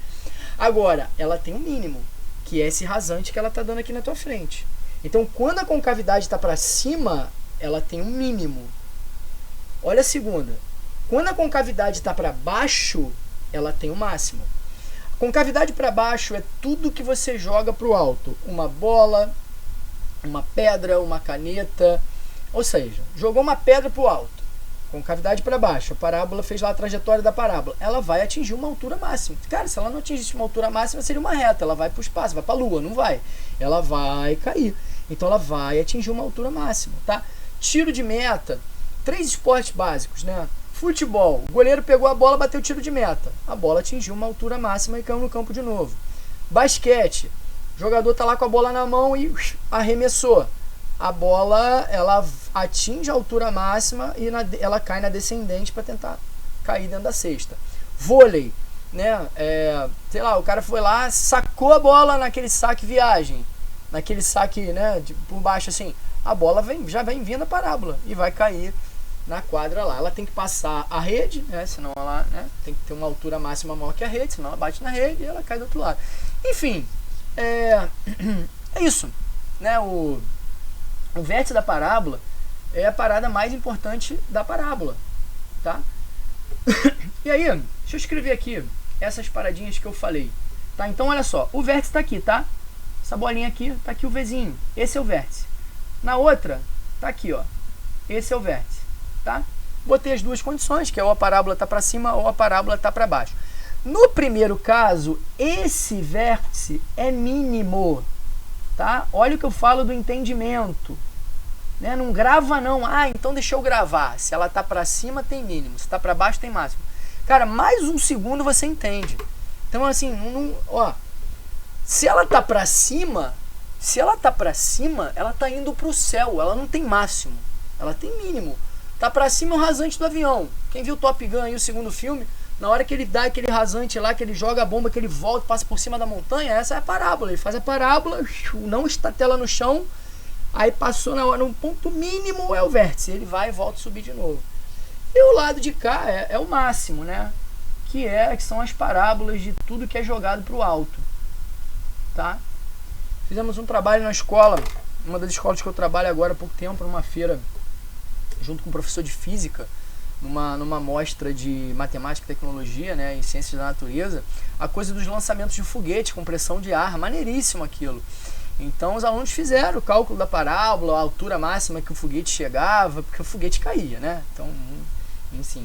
Agora, ela tem um mínimo, que é esse rasante que ela está dando aqui na tua frente. Então, quando a concavidade está para cima, ela tem um mínimo. Olha a segunda. Quando a concavidade está para baixo, ela tem um máximo. A concavidade para baixo é tudo que você joga para o alto. Uma bola, uma pedra, uma caneta, ou seja, jogou uma pedra para o alto, concavidade para baixo, a parábola fez lá a trajetória da parábola, ela vai atingir uma altura máxima. Cara, se ela não atingisse uma altura máxima, seria uma reta, ela vai para o espaço, vai para a lua, não vai. Ela vai cair, então ela vai atingir uma altura máxima, tá? Tiro de meta, 3 esportes básicos, né? Futebol, o goleiro pegou a bola, bateu o tiro de meta, a bola atingiu uma altura máxima e caiu no campo de novo. Basquete, o jogador está lá com a bola na mão e arremessou. A bola, ela atinge a altura máxima e ela cai na descendente para tentar cair dentro da cesta. Vôlei, né? Sei lá, o cara foi lá, sacou a bola naquele saque viagem, naquele saque, né, por baixo assim. A bola já vem vindo a parábola e vai cair na quadra lá. Ela tem que passar a rede, né? Senão ela, né, tem que ter uma altura máxima maior que a rede, senão ela bate na rede e ela cai do outro lado. Enfim, é isso, né? O vértice da parábola é a parada mais importante da parábola, tá? E aí, deixa eu escrever aqui essas paradinhas que eu falei, tá? Então, olha só, o vértice tá aqui, tá? Essa bolinha aqui, tá aqui o Vzinho, esse é o vértice. Na outra, tá aqui, ó, esse é o vértice, tá? Botei as duas condições, que é ou a parábola tá para cima ou a parábola tá para baixo. No primeiro caso, esse vértice é mínimo, tá? Olha o que eu falo do entendimento, né? Não grava não. Então deixa eu gravar. Se ela tá para cima tem mínimo, se tá para baixo tem máximo. Cara, mais um segundo você entende. Então assim, se ela tá para cima, ela tá indo pro céu, ela não tem máximo, ela tem mínimo. Tá para cima o rasante do avião. Quem viu Top Gun aí, o segundo filme, na hora que ele dá aquele rasante lá, que ele joga a bomba, que ele volta, passa por cima da montanha, essa é a parábola. Ele faz a parábola, não estatela no chão, aí passou no ponto mínimo, é o vértice. Ele vai e volta a subir de novo. E o lado de cá é o máximo, né? Que são as parábolas de tudo que é jogado para o alto, tá? Fizemos um trabalho na escola, uma das escolas que eu trabalho agora há pouco tempo, numa feira, junto com um professor de física, numa mostra de matemática e tecnologia, né, e ciências da natureza, a coisa dos lançamentos de foguete com pressão de ar, maneiríssimo aquilo. Então os alunos fizeram o cálculo da parábola, a altura máxima que o foguete chegava, porque o foguete caía, né? Então, enfim,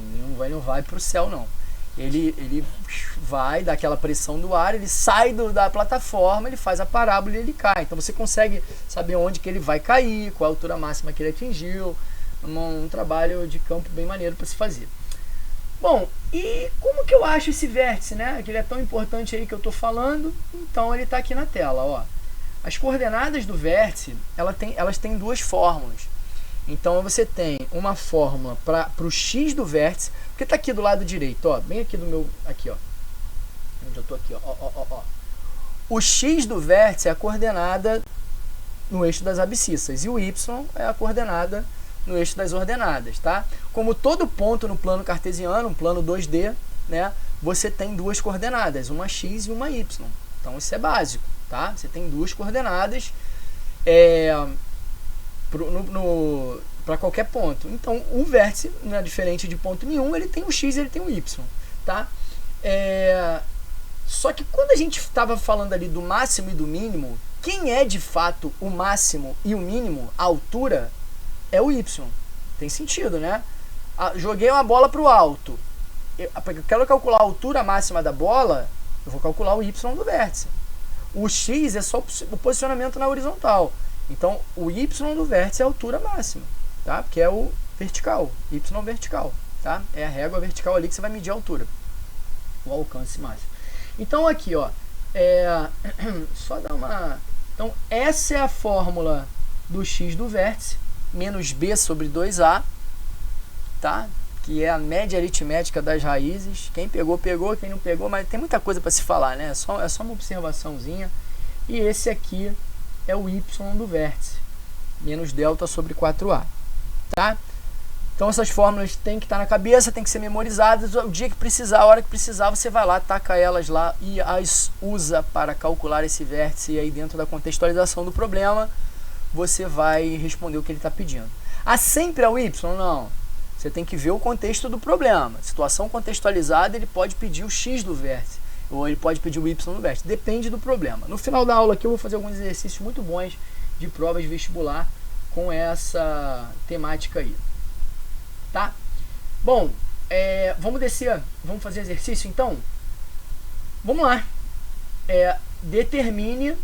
não vai para o céu não. Ele vai dar aquela pressão do ar, ele sai da plataforma, ele faz a parábola e ele cai. Então você consegue saber onde que ele vai cair, qual a altura máxima que ele atingiu. Um trabalho de campo bem maneiro para se fazer. Bom, e como que eu acho esse vértice, né? Que ele é tão importante aí que eu estou falando. Então ele está aqui na tela, ó. As coordenadas do vértice, elas têm duas fórmulas. Então você tem uma fórmula para o x do vértice, que está aqui do lado direito, ó, bem aqui do meu, aqui, ó, onde eu estou aqui, ó. O x do vértice é a coordenada no eixo das abscissas e o y é a coordenada no eixo das ordenadas, tá? Como todo ponto no plano cartesiano, um plano 2D, né, você tem duas coordenadas, uma x e uma y. Então isso é básico, tá? Você tem duas coordenadas para qualquer ponto. Então o vértice, não é diferente de ponto nenhum, ele tem o x e ele tem o y, tá? Só que quando a gente estava falando ali do máximo e do mínimo, quem é de fato o máximo e o mínimo, a altura, é o y. Tem sentido, né? Joguei uma bola para o alto. Eu quero calcular a altura máxima da bola, eu vou calcular o y do vértice. O x é só o posicionamento na horizontal. Então, o y do vértice é a altura máxima, tá? Porque é o vertical, y vertical, tá? É a régua vertical ali que você vai medir a altura, o alcance máximo. Então, aqui, ó, só dar uma... Então, essa é a fórmula do x do vértice, menos b sobre 2a, tá? Que é a média aritmética das raízes. Quem pegou, pegou, quem não pegou, mas tem muita coisa para se falar, né? É só uma observaçãozinha. E esse aqui é o y do vértice, menos delta sobre 4a, tá? Então essas fórmulas têm que estar na cabeça, tem que ser memorizadas. O dia que precisar, a hora que precisar, você vai lá, taca elas lá e as usa para calcular esse vértice. E aí dentro da contextualização do problema, você vai responder o que ele está pedindo. Sempre é o y? Não. Você tem que ver o contexto do problema. Situação contextualizada, ele pode pedir o x do vértice, ou ele pode pedir o y do vértice. Depende do problema. No final da aula aqui eu vou fazer alguns exercícios muito bons de provas de vestibular com essa temática aí. Tá? Bom, vamos descer, vamos fazer exercício então? Vamos lá. Determine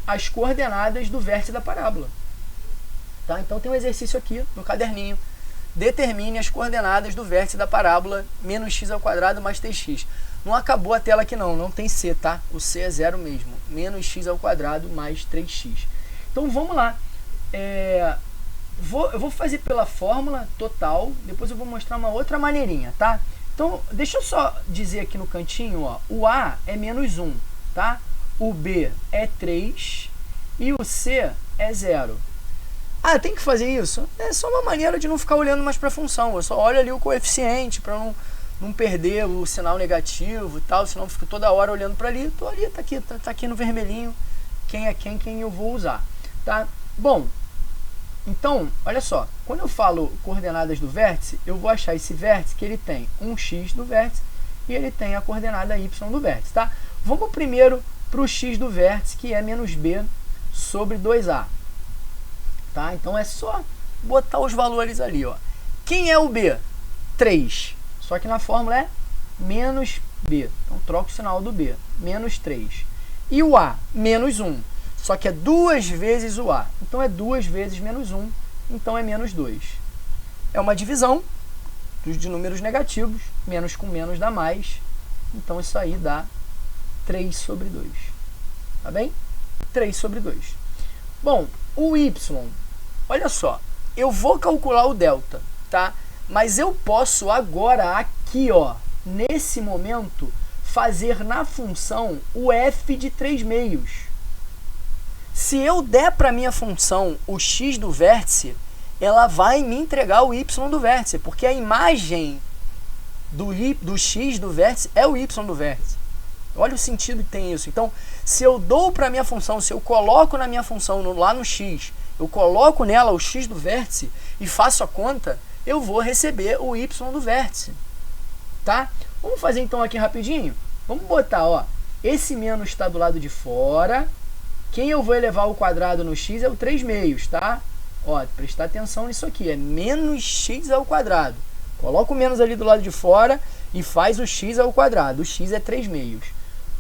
as coordenadas do vértice da parábola. Tá? Então tem um exercício aqui no caderninho. Determine as coordenadas do vértice da parábola menos x ao quadrado mais 3x. Não acabou a tela aqui não tem c, tá? O c é zero mesmo. Menos x ao quadrado mais 3x. Então vamos lá. Eu vou fazer pela fórmula total, depois eu vou mostrar uma outra maneirinha, tá? Então, deixa eu só dizer aqui no cantinho, ó, o A é menos 1, tá? O B é 3 e o C é 0. Tem que fazer isso? É só uma maneira de não ficar olhando mais para a função. Eu só olho ali o coeficiente para não perder o sinal negativo e tal, senão eu fico toda hora olhando para ali. Tô ali, tá aqui no vermelhinho, quem é quem eu vou usar, tá? Bom, então, olha só, quando eu falo coordenadas do vértice, eu vou achar esse vértice que ele tem um x do vértice e ele tem a coordenada y do vértice, tá? Vamos primeiro para o x do vértice, que é menos b sobre 2a. Tá? Então é só botar os valores ali, ó. Quem é o b? 3. Só que na fórmula é menos b. Então troca o sinal do b. Menos 3. E o a? Menos 1. Só que é 2 vezes o a. Então é 2 vezes menos 1. Então é menos 2. É uma divisão de números negativos. Menos com menos dá mais. Então isso aí dá 3 sobre 2. Tá bem? 3 sobre 2. Bom, o y... Olha só, eu vou calcular o delta, tá? Mas eu posso agora, aqui, ó, nesse momento, fazer na função o f de 3 meios. Se eu der para minha função o x do vértice, ela vai me entregar o y do vértice, porque a imagem do x do vértice é o y do vértice. Olha o sentido que tem isso. Então, se eu dou para minha função, se eu coloco na minha função lá no x, eu coloco nela o x do vértice e faço a conta, eu vou receber o y do vértice, tá? Vamos fazer então aqui rapidinho? Vamos botar, ó, esse menos está do lado de fora. Quem eu vou elevar ao quadrado no x é o 3 meios, tá? Ó, prestar atenção nisso aqui, é menos x ao quadrado. Coloco o menos ali do lado de fora e faz o x ao quadrado. O x é 3 meios,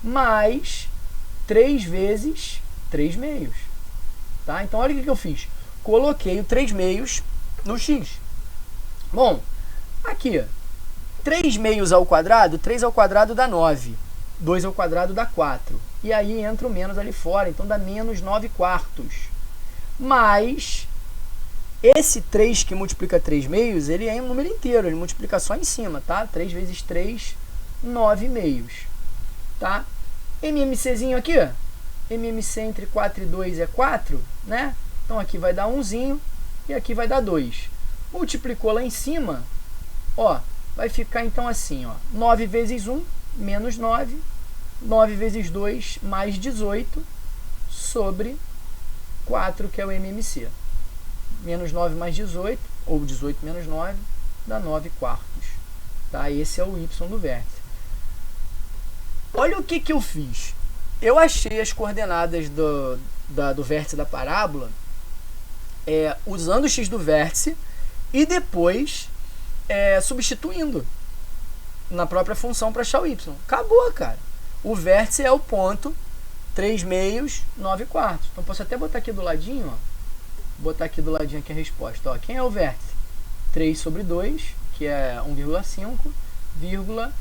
mais 3 vezes 3 meios. Tá? Então, olha o que eu fiz. Coloquei o 3 meios no x. Bom, aqui, 3 meios ao quadrado, 3 ao quadrado dá 9. 2 ao quadrado dá 4. E aí entra o menos ali fora, então dá menos 9 quartos. Mas esse 3 que multiplica 3 meios, ele é um número inteiro, ele multiplica só em cima, tá? 3 vezes 3, 9 meios, tá? MMCzinho aqui, ó. MMC entre 4 e 2 é 4, né? Então aqui vai dar 1zinho e aqui vai dar 2. Multiplicou lá em cima, ó, vai ficar então assim, ó, 9 vezes 1, menos 9, 9 vezes 2, mais 18, sobre 4, que é o MMC. Menos 9 mais 18, ou 18 menos 9, dá 9 quartos. Tá? Esse é o y do vértice. Olha o que eu fiz. Eu achei as coordenadas do vértice da parábola usando o x do vértice e depois substituindo na própria função para achar o y. Acabou, cara. O vértice é o ponto 3 meios, 9 quartos. Então, posso até botar aqui do ladinho, ó. Botar aqui do ladinho aqui a resposta. Ó, quem é o vértice? 3 sobre 2, que é 1,5, vírgula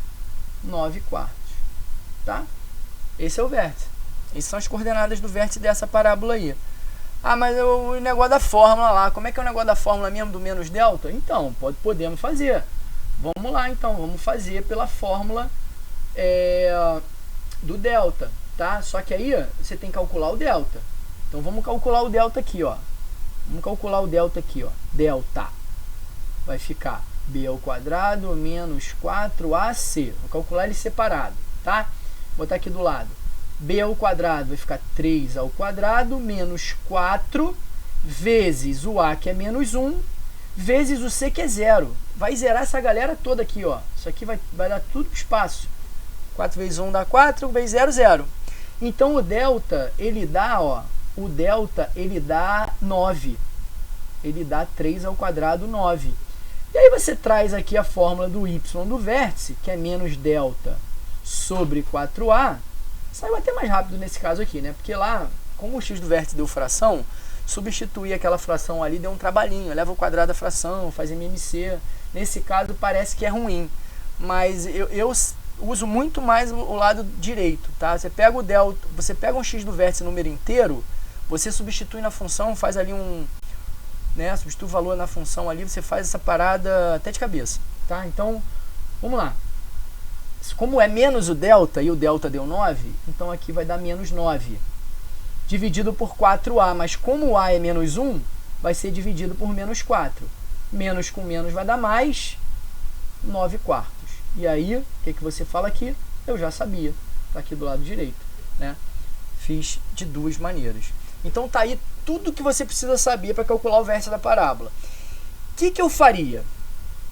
9 quartos. Tá? Esse é o vértice. Essas são as coordenadas do vértice dessa parábola aí. Ah, mas o negócio da fórmula lá, como é que é o negócio da fórmula mesmo do menos delta? Então, podemos fazer. Vamos lá, então, vamos fazer pela fórmula do delta, tá? Só que aí você tem que calcular o delta. Então, vamos calcular o delta aqui, ó. Vamos calcular o delta aqui, ó. Delta vai ficar b ao quadrado menos 4ac. Vou calcular ele separado, tá? Vou botar aqui do lado. B ao quadrado vai ficar 3 ao quadrado menos 4 vezes o a, que é menos 1, vezes o c, que é 0. Vai zerar essa galera toda aqui, ó. Isso aqui vai dar tudo espaço. 4 vezes 1 dá 4, vezes 0, 0. Então, o delta, ele dá, ó, o delta, ele dá 9. Ele dá 3 ao quadrado, 9. E aí você traz aqui a fórmula do y do vértice, que é menos delta sobre 4a. Saiu até mais rápido nesse caso aqui, né? Porque lá, como o x do vértice deu fração, substituir aquela fração ali deu um trabalhinho. Leva o quadrado da fração, faz MMC. Nesse caso parece que é ruim. Mas eu uso muito mais o lado direito, tá? Você pega o delta, você pega um x do vértice número inteiro, você substitui na função, faz ali substitui o valor na função ali, você faz essa parada até de cabeça, tá? Então, vamos lá. Como é menos o delta, e o delta deu 9, então aqui vai dar menos 9. Dividido por 4a, mas como o a é menos 1, vai ser dividido por menos 4. Menos com menos vai dar mais 9 quartos. E aí, o que você fala aqui? Eu já sabia, tá aqui do lado direito, né? Fiz de duas maneiras. Então tá aí tudo que você precisa saber para calcular o vértice da parábola. O que eu faria,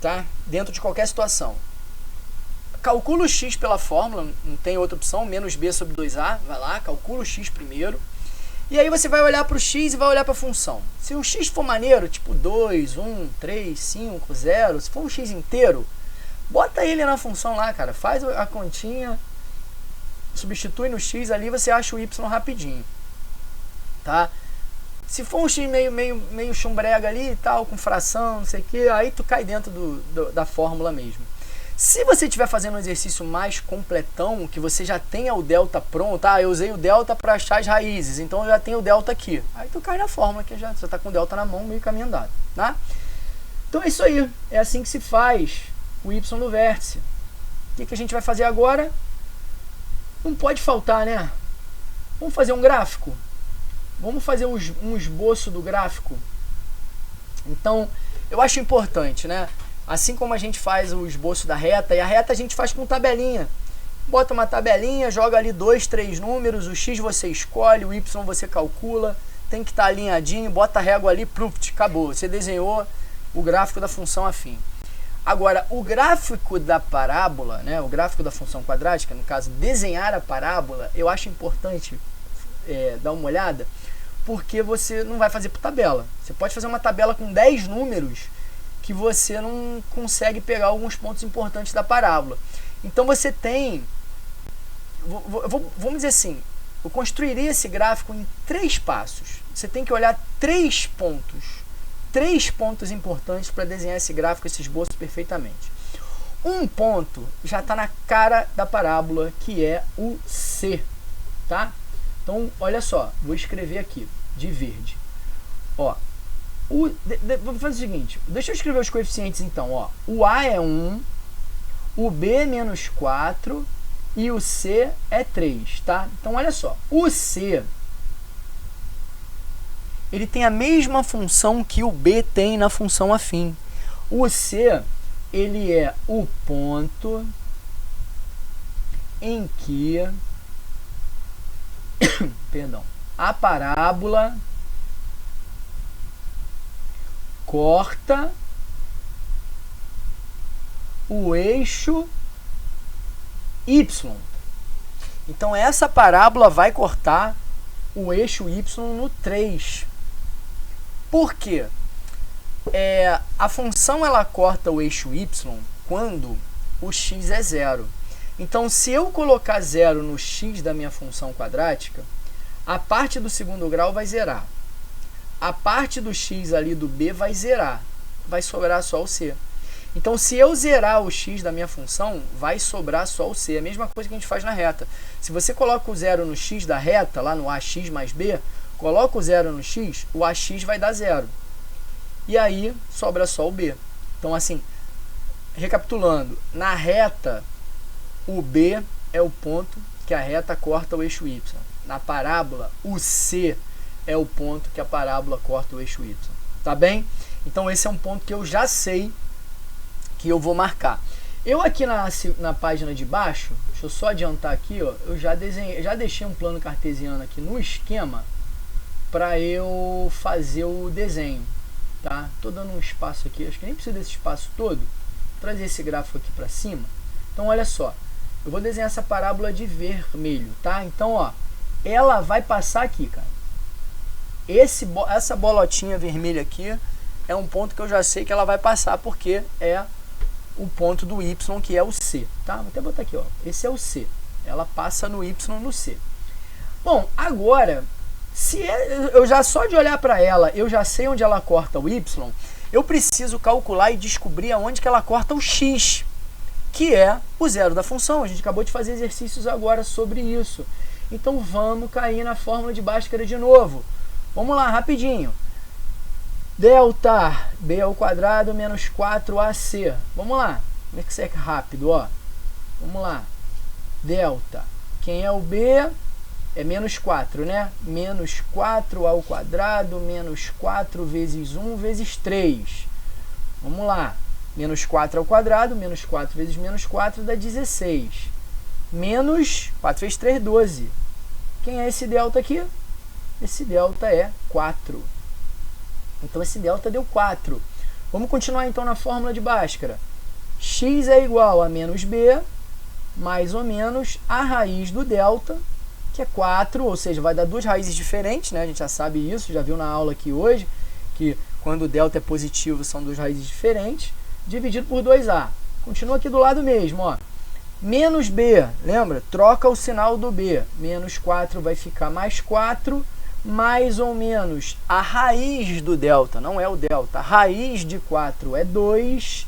tá? Dentro de qualquer situação. Calcula o x pela fórmula, não tem outra opção, menos b sobre 2a, vai lá, calcula o x primeiro. E aí você vai olhar para o x e vai olhar para a função. Se o x for maneiro, tipo 2, 1, 3, 5, 0, se for um x inteiro, bota ele na função lá, cara, faz a continha, substitui no x ali, você acha o y rapidinho, tá? Se for um x meio chumbrega ali e tal, com fração, não sei o que, aí tu cai dentro da fórmula mesmo. Se você estiver fazendo um exercício mais completão, que você já tenha o delta pronto, eu usei o delta para achar as raízes, então eu já tenho o delta aqui. Aí tu cai na fórmula, que você está com o delta na mão, meio caminho andado, tá? Então é isso aí, é assim que se faz o y no vértice. O que a gente vai fazer agora? Não pode faltar, né? Vamos fazer um gráfico? Vamos fazer um esboço do gráfico? Então, eu acho importante, né? Assim como a gente faz o esboço da reta, e a reta a gente faz com tabelinha. Bota uma tabelinha, joga ali 2, 3 números, o x você escolhe, o y você calcula, tem que estar alinhadinho, bota a régua ali, pruft, acabou. Você desenhou o gráfico da função afim. Agora, o gráfico da parábola, né, o gráfico da função quadrática, no caso, desenhar a parábola, eu acho importante dar uma olhada, porque você não vai fazer por tabela. Você pode fazer uma tabela com 10 números, que você não consegue pegar alguns pontos importantes da parábola. Então você tem, vamos dizer assim, eu construiria esse gráfico em 3 passos. Você tem que olhar 3 pontos importantes para desenhar esse gráfico, esse esboço perfeitamente. Um ponto já está na cara da parábola, que é o C, tá? Então, olha só, vou escrever aqui, de verde. Ó, vou fazer o seguinte, deixa eu escrever os coeficientes então, ó. O A é 1, o B é menos 4 e o C é 3, tá? Então, olha só, o C, ele tem a mesma função que o B tem na função afim. O C, ele é o ponto em que perdão, a parábola corta o eixo Y. Então, essa parábola vai cortar o eixo Y no 3. Por quê? A função ela corta o eixo Y quando o x é 0. Então, se eu colocar 0 no x da minha função quadrática, a parte do segundo grau vai zerar. A parte do x ali do b vai zerar. Vai sobrar só o c. Então, se eu zerar o x da minha função, vai sobrar só o c. É a mesma coisa que a gente faz na reta. Se você coloca o 0 no x da reta, lá no ax mais b, coloca o 0 no x, o ax vai dar 0. E aí, sobra só o b. Então, assim, recapitulando, na reta, o B é o ponto que a reta corta o eixo Y. Na parábola, o C é o ponto que a parábola corta o eixo Y. Tá bem? Então, esse é um ponto que eu já sei que eu vou marcar. Eu aqui na página de baixo, deixa eu só adiantar aqui, ó, eu já deixei um plano cartesiano aqui no esquema para eu fazer o desenho. Tá? Tô dando um espaço aqui, acho que nem precisa desse espaço todo. Vou trazer esse gráfico aqui para cima. Então, olha só. Eu vou desenhar essa parábola de vermelho, tá? Então, ó, ela vai passar aqui, cara. Essa bolotinha vermelha aqui é um ponto que eu já sei que ela vai passar, porque é o ponto do Y, que é o C, tá? Vou até botar aqui, ó. Esse é o C. Ela passa no Y no C. Bom, agora, eu já só de olhar para ela, eu já sei onde ela corta o Y, eu preciso calcular e descobrir aonde que ela corta o X, que é o zero da função. A gente acabou de fazer exercícios agora sobre isso. Então, vamos cair na fórmula de Bhaskara de novo. Vamos lá, rapidinho. Delta B ao quadrado menos 4AC. Vamos lá. Como é que isso é rápido, ó? Vamos lá. Delta. Quem é o B? É menos 4, né? Menos 4 ao quadrado menos 4 vezes 1 vezes 3. Vamos lá. Menos 4 ao quadrado, menos 4 vezes menos 4 dá 16. Menos 4 vezes 3, 12. Quem é esse delta aqui? Esse delta é 4. Então, esse delta deu 4. Vamos continuar, então, na fórmula de Bhaskara. X é igual a menos b, mais ou menos a raiz do delta, que é 4, ou seja, vai dar duas raízes diferentes, né? A gente já sabe isso, já viu na aula aqui hoje, que quando o delta é positivo, são duas raízes diferentes, dividido por 2a. Continua aqui do lado mesmo, ó. Menos b, lembra? Troca o sinal do b. Menos 4 vai ficar mais 4, mais ou menos a raiz do delta, não é o delta. A raiz de 4 é 2,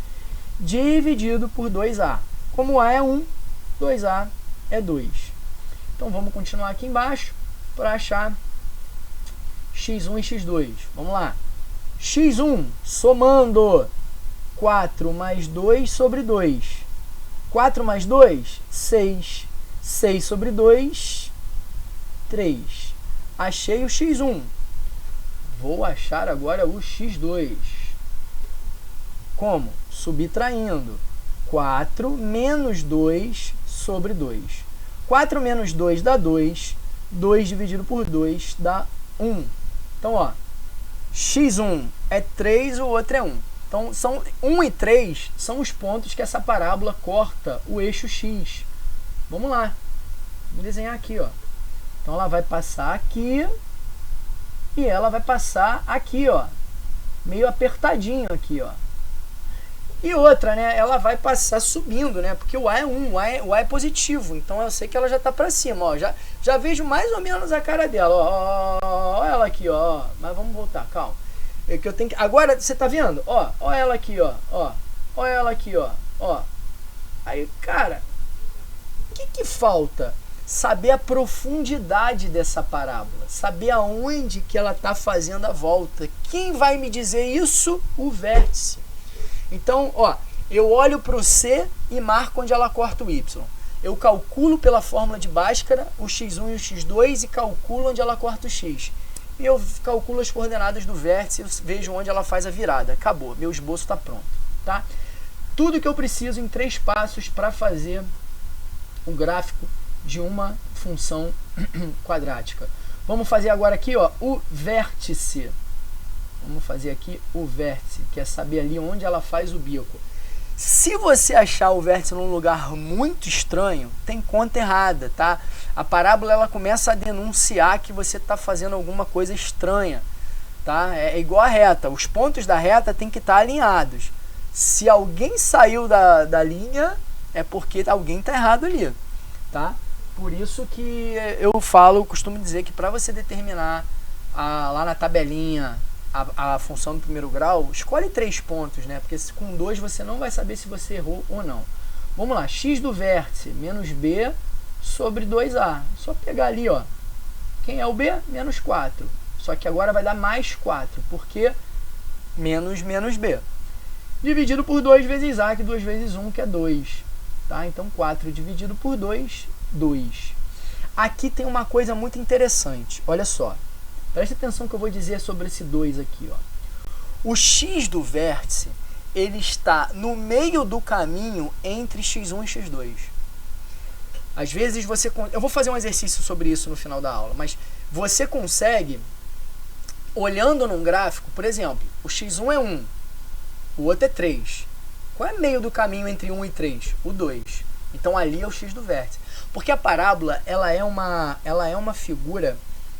dividido por 2a. Como a é 1, 2a é 2. Então, vamos continuar aqui embaixo para achar x1 e x2. Vamos lá. x1, somando 4 mais 2 sobre 2. 4 mais 2, 6. 6 sobre 2, 3. Achei o x1. Vou achar agora o x2. Como? Subtraindo 4 menos 2 sobre 2. 4 menos 2 dá 2. 2 dividido por 2 dá 1. Então, ó, x1 é 3, o outro é 1. Então, 1 e 3 são os pontos que essa parábola corta o eixo x. Vamos lá. Vamos desenhar aqui, ó. Então, ela vai passar aqui e ela vai passar aqui, ó. Meio apertadinho aqui, ó. E outra, né, ela vai passar subindo, né, porque o A é 1, o A é positivo, então eu sei que ela já tá para cima, ó, já vejo mais ou menos a cara dela, ó ela aqui, ó, mas vamos voltar, calma, é que eu tenho que, agora, você tá vendo, ó ela aqui, ó ela aqui, ó, aí, cara, o que falta? Saber a profundidade dessa parábola, saber aonde que ela tá fazendo a volta. Quem vai me dizer isso? O vértice. Então, ó, eu olho para o C e marco onde ela corta o Y. Eu calculo pela fórmula de Bhaskara o x1 e o x2 e calculo onde ela corta o x. E eu calculo as coordenadas do vértice e vejo onde ela faz a virada. Acabou, meu esboço está pronto, tá? Tudo que eu preciso em 3 passos para fazer o gráfico de uma função quadrática. Vamos fazer agora aqui, ó, o vértice. Vamos fazer aqui o vértice, que é saber ali onde ela faz o bico. Se você achar o vértice num lugar muito estranho, tem conta errada, tá? A parábola ela começa a denunciar que você está fazendo alguma coisa estranha, tá? É igual a reta, os pontos da reta tem que estar alinhados. Se alguém saiu da linha, é porque alguém está errado ali, tá? Por isso que eu costumo dizer que para você determinar lá na tabelinha a função do primeiro grau, escolhe 3 pontos, né? Porque com 2 você não vai saber se você errou ou não. Vamos lá, x do vértice menos b sobre 2a. Só pegar ali, ó. Quem é o b? Menos 4. Só que agora vai dar mais 4, porque menos b. Dividido por 2 vezes a, que 2 vezes 1, que é 2. Tá? Então 4 dividido por 2, 2. Aqui tem uma coisa muito interessante, olha só. Preste atenção que eu vou dizer sobre esse 2 aqui, ó. O x do vértice, ele está no meio do caminho entre x1 e x2. Às vezes você... Eu vou fazer um exercício sobre isso no final da aula, mas você consegue, olhando num gráfico, por exemplo, o x1 é 1, o outro é 3. Qual é o meio do caminho entre 1 e 3? O 2. Então ali é o x do vértice. Porque a parábola, ela é uma figura...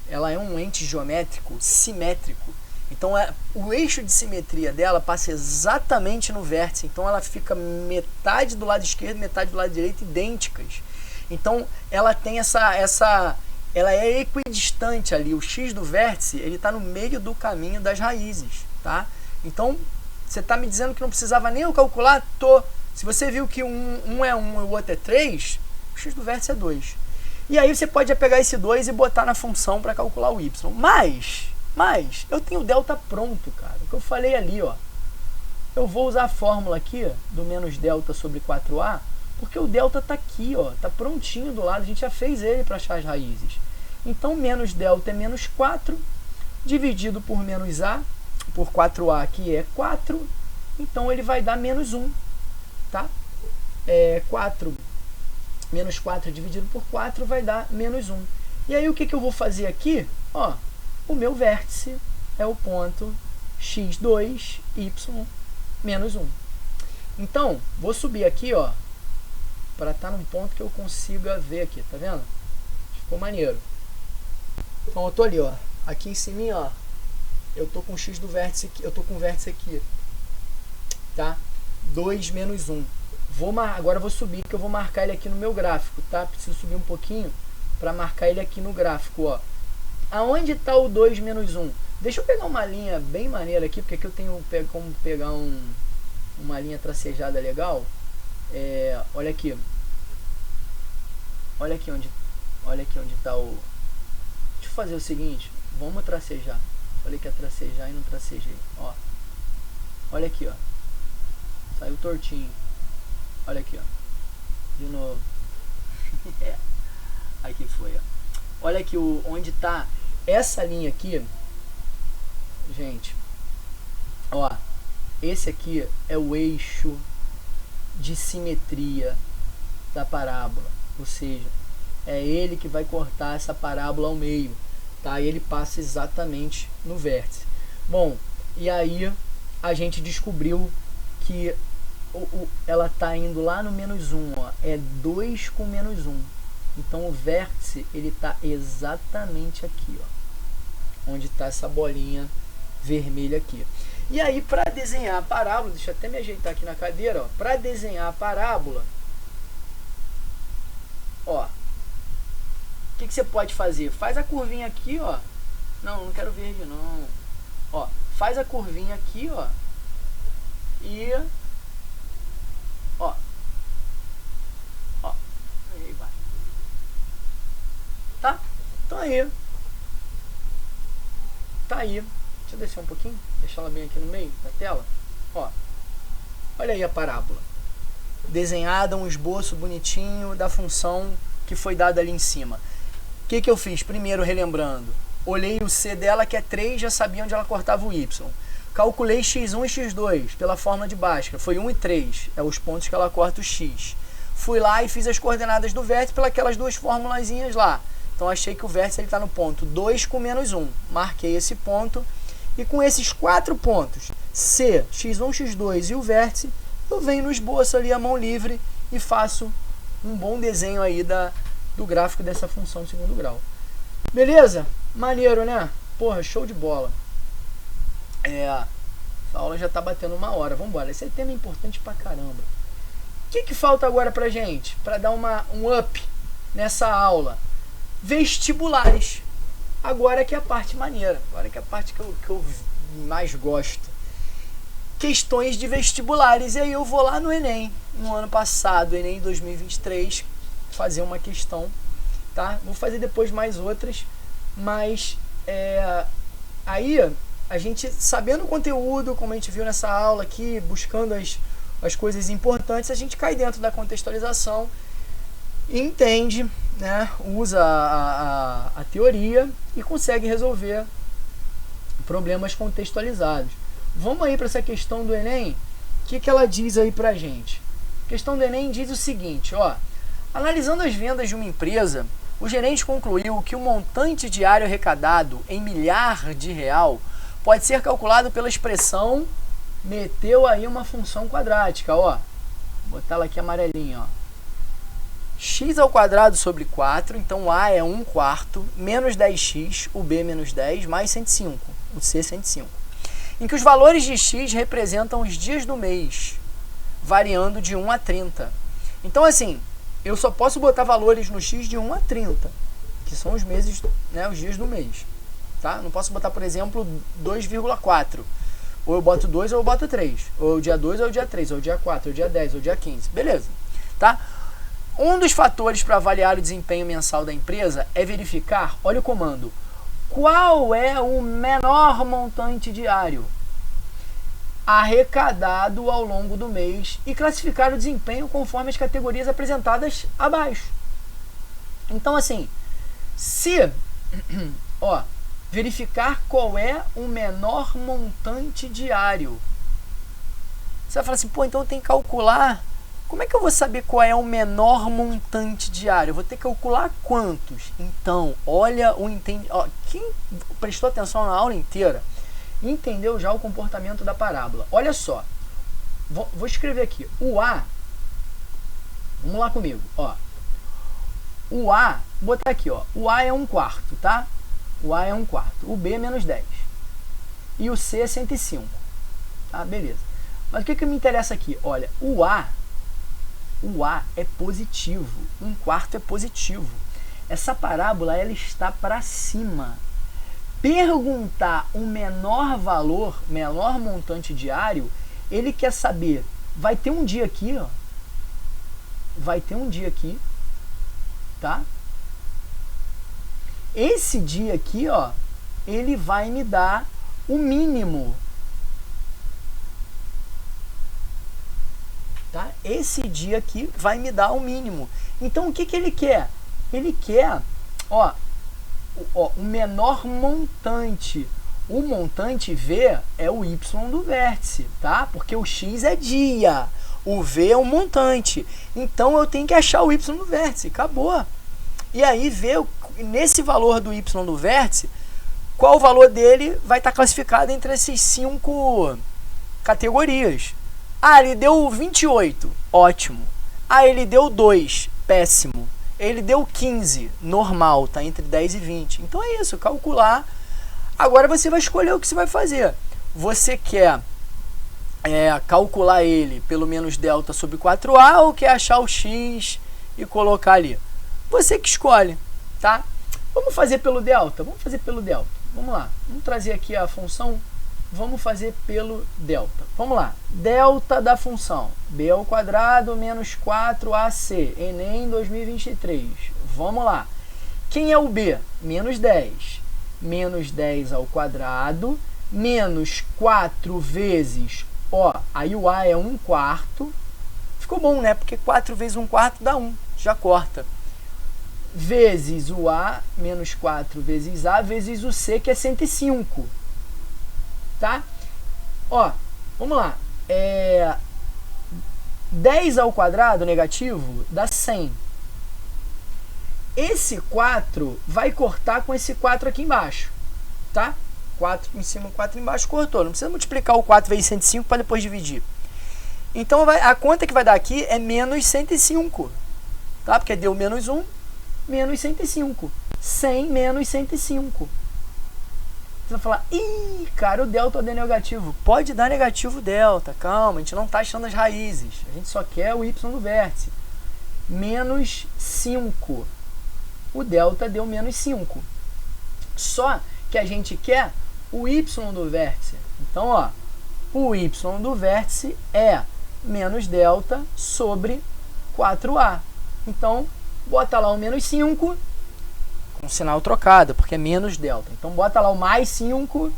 Ela é um ente geométrico simétrico. Então, o eixo de simetria dela passa exatamente no vértice. Então, ela fica metade do lado esquerdo e metade do lado direito idênticas. Então, ela tem ela é equidistante ali. O x do vértice, ele está no meio do caminho das raízes, tá? Então, você está me dizendo que não precisava nem eu calcular? Tô. Se você viu que um é 1 e o outro é 3, o x do vértice é 2. E aí você pode pegar esse 2 e botar na função para calcular o y. Mas eu tenho o delta pronto, cara. O que eu falei ali, ó. Eu vou usar a fórmula aqui do menos delta sobre 4a, porque o delta está aqui, ó. Está prontinho do lado. A gente já fez ele para achar as raízes. Então, menos delta é menos 4, dividido por menos a, por 4a, que é 4. Então, ele vai dar menos 1, tá? 4... Menos 4 dividido por 4 vai dar menos 1. E aí o que eu vou fazer aqui? Ó, o meu vértice é o ponto x2, y, menos 1. Então, vou subir aqui, ó, para estar num ponto que eu consiga ver aqui, tá vendo? Ficou maneiro. Então, eu tô ali, ó, aqui em cima, ó, eu tô com o x do vértice aqui, eu tô com o vértice aqui, tá? 2 menos 1. Agora eu vou subir, que eu vou marcar ele aqui no meu gráfico, tá? Preciso subir um pouquinho para marcar ele aqui no gráfico, ó. Aonde está o 2 menos 1? Deixa eu pegar uma linha bem maneira aqui, porque aqui eu tenho como pegar uma linha tracejada legal. Olha aqui. Olha aqui onde está o... Deixa eu fazer o seguinte, vamos tracejar. Falei que ia tracejar e não tracejei, ó. Olha aqui, ó. Saiu tortinho. Olha aqui, ó. De novo. Aqui foi, ó. Olha aqui onde está essa linha aqui. Gente, ó. Esse aqui é o eixo de simetria da parábola. Ou seja, é ele que vai cortar essa parábola ao meio, tá? E ele passa exatamente no vértice. Bom, e aí a gente descobriu que ela está indo lá no menos 1, ó, é 2 com menos 1. Então o vértice ele está exatamente aqui, ó, onde está essa bolinha vermelha aqui. E aí, para desenhar a parábola, deixa eu até me ajeitar aqui na cadeira, ó. Para desenhar a parábola, ó, o que você pode fazer? Faz a curvinha aqui, ó. Não quero verde, não. Ó, faz a curvinha aqui, ó. E, ó. Ó. Aí vai. Tá? Então aí. Tá aí. Deixa eu descer um pouquinho. Deixar ela bem aqui no meio da tela. Ó. Olha aí a parábola. Desenhada, um esboço bonitinho da função que foi dada ali em cima. O que eu fiz? Primeiro, relembrando. Olhei o C dela, que é 3, já sabia onde ela cortava o Y. Calculei x1 e x2 pela fórmula de Bhaskara. Foi 1 e 3. É os pontos que ela corta o x. Fui lá e fiz as coordenadas do vértice pelas duas formulazinhas lá. Então, achei que o vértice está no ponto 2 com menos 1. Marquei esse ponto. E com esses 4 pontos, C, x1, x2 e o vértice, eu venho no esboço ali, a mão livre, e faço um bom desenho aí do gráfico dessa função de segundo grau. Beleza? Maneiro, né? Porra, show de bola. Essa aula já tá batendo 1 hora. Vamos embora. Esse é tema importante pra caramba. O que falta agora pra gente? Pra dar um up nessa aula? Vestibulares. Agora que é a parte maneira. Agora que é a parte que eu mais gosto. Questões de vestibulares. E aí eu vou lá no Enem. No ano passado, Enem 2023, fazer uma questão. Tá? Vou fazer depois mais outras. Mas aí a gente, sabendo o conteúdo, como a gente viu nessa aula aqui, buscando as coisas importantes, a gente cai dentro da contextualização, entende, né, usa a teoria e consegue resolver problemas contextualizados. Vamos aí para essa questão do Enem. O que ela diz aí pra gente? A questão do Enem diz o seguinte, ó: analisando as vendas de uma empresa, o gerente concluiu que o montante diário arrecadado em milhar de real pode ser calculado pela expressão, meteu aí uma função quadrática, ó. Vou botar ela aqui amarelinha, ó. X ao quadrado sobre 4, então o A é 1/4, menos 10x, o B menos 10, mais 105, o C 105. Em que os valores de x representam os dias do mês, variando de 1 a 30. Então, assim, eu só posso botar valores no x de 1 a 30, que são os meses, né, os dias do mês. Tá? Não posso botar, por exemplo, 2,4. Ou eu boto 2 ou eu boto 3. Ou o dia 2 ou o dia 3, ou o dia 4, ou o dia 10, ou o dia 15. Beleza. Tá? Um dos fatores para avaliar o desempenho mensal da empresa é verificar, olha o comando, qual é o menor montante diário arrecadado ao longo do mês e classificar o desempenho conforme as categorias apresentadas abaixo. Então, assim, se, ó, verificar qual é o menor montante diário, você vai falar assim, pô, então eu tenho que calcular. Como é que eu vou saber qual é o menor montante diário? Eu vou ter que calcular quantos? Então, olha o entendimento. Quem prestou atenção na aula inteira entendeu já o comportamento da parábola. Olha só. Vou escrever aqui. O A. Vamos lá comigo. Ó. O A, vou botar aqui, ó. O A é 1/4, tá? O A é 1/4. O B é menos 10. E o C é 105. Tá? Beleza. Mas o que me interessa aqui? Olha, o A é positivo, 1/4 é positivo. Essa parábola, ela está para cima. Perguntar o menor valor, menor montante diário, ele quer saber, vai ter um dia aqui, ó. Vai ter um dia aqui, tá? Esse dia aqui, ó, ele vai me dar o mínimo. Tá? Esse dia aqui vai me dar o mínimo. Então, o que ele quer? Ele quer, ó, o menor montante. O montante V é o Y do vértice, tá? Porque o X é dia, o V é um montante. Então, eu tenho que achar o Y do vértice. Acabou. E aí, ver nesse valor do Y do vértice, qual o valor dele vai estar classificado entre essas 5 categorias. Ah, ele deu 28, ótimo. Ah, ele deu 2, péssimo. Ele deu 15, normal, tá entre 10 e 20. Então é isso, calcular. Agora você vai escolher o que você vai fazer. você quer calcular ele pelo menos delta sobre 4a ou quer achar o x e colocar ali? Você que escolhe, tá? Vamos fazer pelo delta? Vamos fazer pelo delta. Vamos lá. Vamos trazer aqui a função. Vamos fazer pelo delta. Vamos lá. Delta da função. b ao quadrado menos 4ac. Enem 2023. Vamos lá. Quem é o b? Menos 10. Menos 10 ao quadrado menos 4 vezes, ó, aí o a é 1/4. Ficou bom, né? Porque 4 vezes 1/4 dá 1. Já corta. Vezes o a, menos 4 vezes a, vezes o c, que é 105. Tá? Ó, vamos lá. 10 ao quadrado negativo dá 100. Esse 4 vai cortar com esse 4 aqui embaixo. Tá? 4 em cima, 4 embaixo, cortou. Não precisa multiplicar o 4 vezes 105 para depois dividir. Então, a conta que vai dar aqui é menos 105. Tá? Porque deu menos 1, menos 105. 100 menos 105. Você vai falar, ih, cara, o delta é negativo. Pode dar negativo delta, calma, a gente não está achando as raízes. A gente só quer o y do vértice. Menos 5. O delta deu menos 5. Só que a gente quer o y do vértice. Então, ó, o y do vértice é menos delta sobre 4a. Então, bota lá o menos 5 com sinal trocado, porque é menos delta. Então, bota lá o mais 5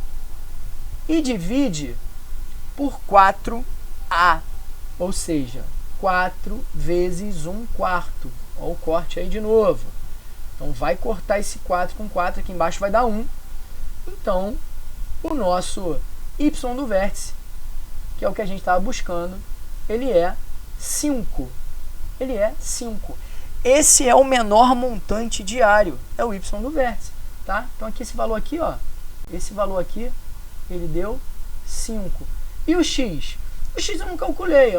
e divide por 4a. Ou seja, 4 vezes 1/4. Olha o corte aí de novo. Então, vai cortar esse 4 com 4, aqui embaixo vai dar 1. Então, o nosso y do vértice, que é o que a gente estava buscando, ele é 5. Ele é 5. Esse é o menor montante diário, é o y do vértice. Tá? Então, aqui esse valor aqui, ó, esse valor aqui, ele deu 5. E o x? O x eu não calculei,